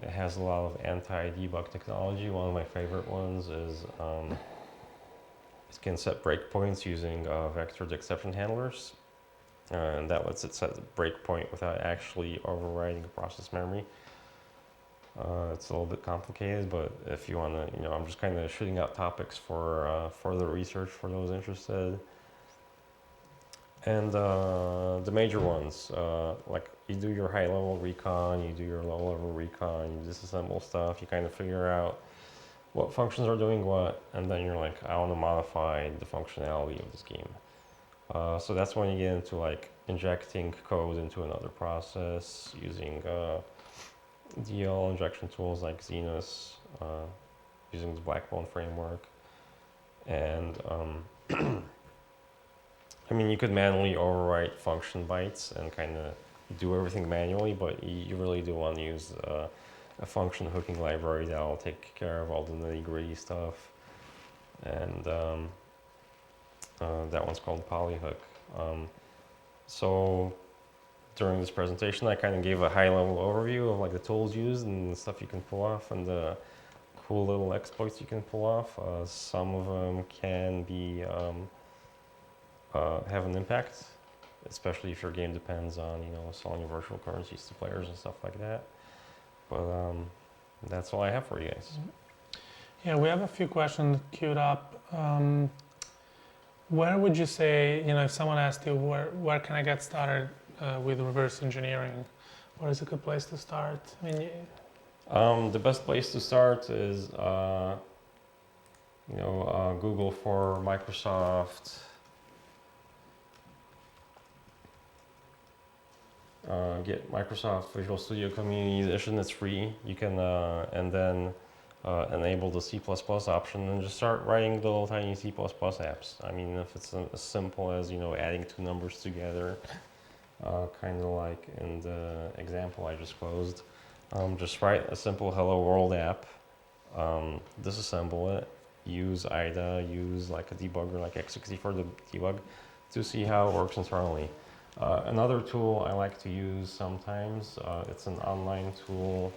It has a lot of anti-debug technology. One of my favorite ones is it can set breakpoints using vectored exception handlers, and that lets it set the breakpoint without actually overriding the process memory. It's a little bit complicated, but if you want to, I'm just kind of shooting out topics for further research for those interested. And the major ones, like you do your high level recon, you do your low level recon, you disassemble stuff, you kind of figure out what functions are doing what, and then you're like, I want to modify the functionality of this game. So that's when you get into like injecting code into another process using DL injection tools like Xenus, using the Blackbone framework. And I mean, you could manually overwrite function bytes and kind of do everything manually, but you really do want to use a function hooking library that will take care of all the nitty-gritty stuff. And that one's called Polyhook. So during this presentation, I kind of gave a high-level overview of like the tools used and the stuff you can pull off and the cool little exploits you can pull off. Some of them can be have an impact, especially if your game depends on selling virtual currencies to players and stuff like that. But that's all I have for you guys. Yeah, we have a few questions queued up. Where would you say, if someone asked you where can I get started with reverse engineering, what is a good place to start? I mean, the best place to start is Google for Microsoft. Get Microsoft Visual Studio Community Edition. It's free. You can and then enable the C++ option and just start writing little tiny C++ apps. I mean, if it's as simple as adding 2 numbers together, kind of like in the example I just closed, just write a simple Hello World app, disassemble it, use IDA, use like a debugger like x64 to debug to see how it works internally. Another tool I like to use sometimes, it's an online tool.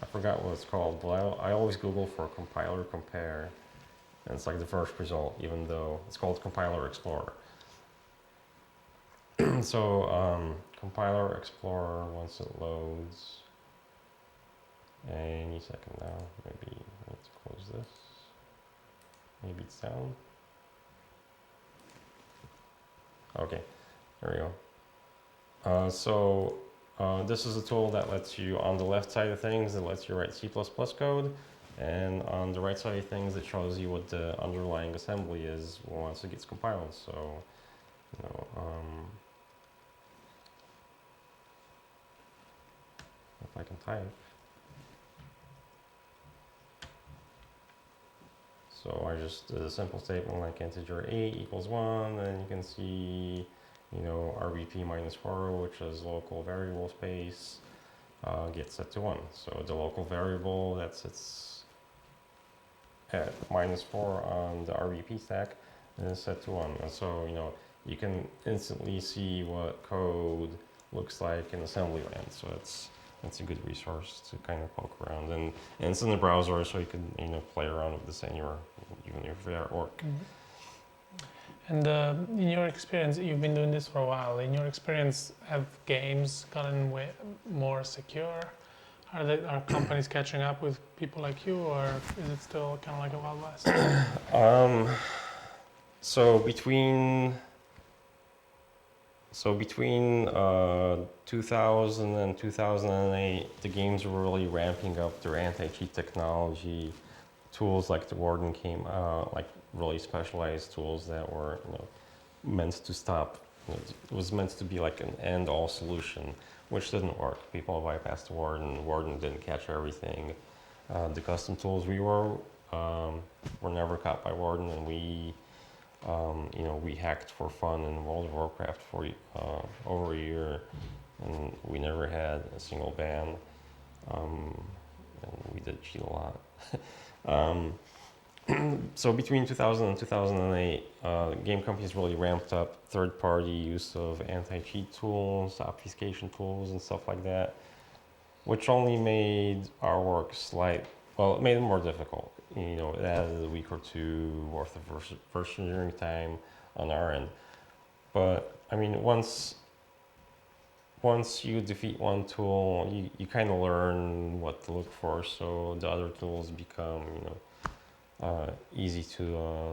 I forgot what it's called, but I always Google for compiler compare, and it's like the first result, even though it's called Compiler Explorer. So compiler explorer once it loads. Any second now. Maybe let's close this. Maybe it's down. Okay, there we go. This is a tool that lets you, on the left side of things, it lets you write C++ code, and on the right side of things, it shows you what the underlying assembly is once it gets compiled. So, you know, if I can type. So I just did a simple statement like integer 8 equals 1, and you can see, you know, RBP -4, which is local variable space, gets set to 1. So the local variable that sits at -4 on the RBP stack is set to 1. And so, you know, you can instantly see what code looks like in assembly land. So that's a good resource to kind of poke around, and it's in the browser, so you can, you know, play around with this anywhere, even if you're at work. And in your experience, you've been doing this for a while. In your experience, have games gotten more secure? Are companies catching up with people like you, or is it still kind of like a Wild West? So between 2000 and 2008, the games were really ramping up their anti-cheat technology. Tools like the Warden came out, like really specialized tools that were, you know, meant to stop. You know, it was meant to be like an end-all solution, which didn't work. People bypassed the Warden. The Warden didn't catch everything. The custom tools we were never caught by Warden, and we. You know, we hacked for fun in World of Warcraft for over a year, and we never had a single ban, and we did cheat a lot. So between 2000 and 2008, game companies really ramped up third-party use of anti-cheat tools, obfuscation tools, and stuff like that, which only made our work it made it more difficult. You know, it added a week or two worth of versioning time on our end. But I mean, once you defeat one tool, you kind of learn what to look for. So the other tools become, you know, easy to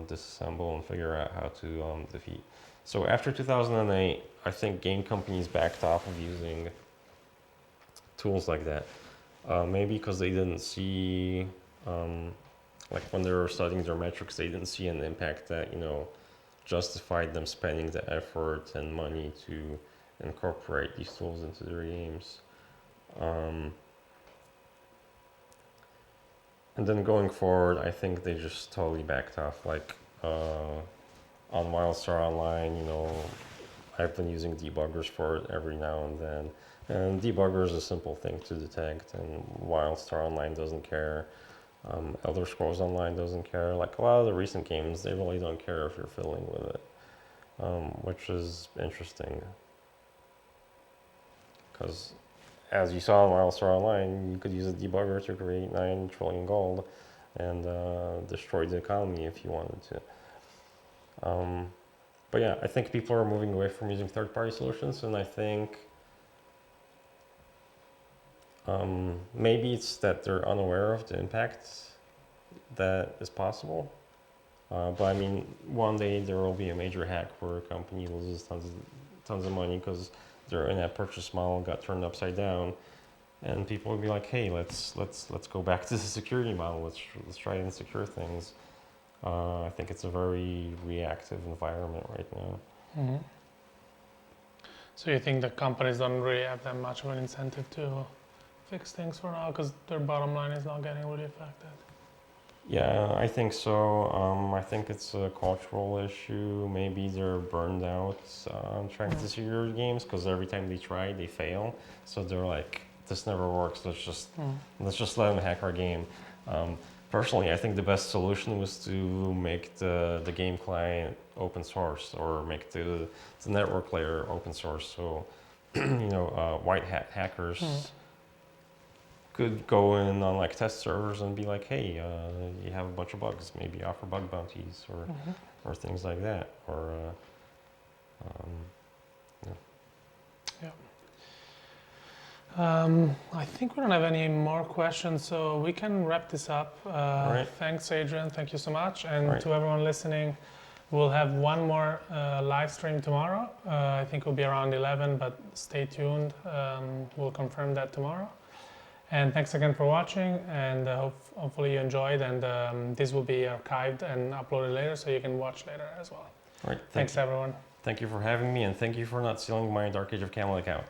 disassemble and figure out how to defeat. So after 2008, I think game companies backed off of using tools like that. Maybe because they didn't see, like when they were studying their metrics, they didn't see an impact that, you know, justified them spending the effort and money to incorporate these tools into their games. And then going forward, I think they just totally backed off. Like on Wildstar Online, you know, I've been using debuggers for it every now and then. And debugger is a simple thing to detect, and Wildstar Online doesn't care. Elder Scrolls Online doesn't care. Like a lot of the recent games, they really don't care if you're fiddling with it, which is interesting. Because as you saw in Wildstar Online, you could use a debugger to create 9 trillion gold and destroy the economy if you wanted to. But yeah, I think people are moving away from using third-party solutions, and I think maybe it's that they're unaware of the impact that is possible. But I mean, one day there will be a major hack where a company loses tons of money because their in-app purchase model got turned upside down, and people will be like, "Hey, let's go back to the security model. Let's try and secure things." I think it's a very reactive environment right now. Mm-hmm. So you think the companies don't really have that much of an incentive to fix things for now because their bottom line is not getting really affected? Yeah, I think so. I think it's a cultural issue. Maybe they're burned out on trying to secure games because every time they try, they fail. So they're like, "This never works. Let's just let them hack our game." Personally, I think the best solution was to make the game client open source or make the network layer open source. So, you know, white hat hackers could go in on like test servers and be like, "Hey, you have a bunch of bugs. Maybe offer bug bounties or things like that." Or I think we don't have any more questions, so we can wrap this up. right. Thanks, Adrian. Thank you so much. And Right. to everyone listening, we'll have one more live stream tomorrow. I think it'll be around 11, but stay tuned. We'll confirm that tomorrow. And thanks again for watching, and hopefully you enjoyed. And this will be archived and uploaded later, so you can watch later as well. All right. Thanks, everyone. Thank you for having me, and thank you for not stealing my Dark Age of Camelot account.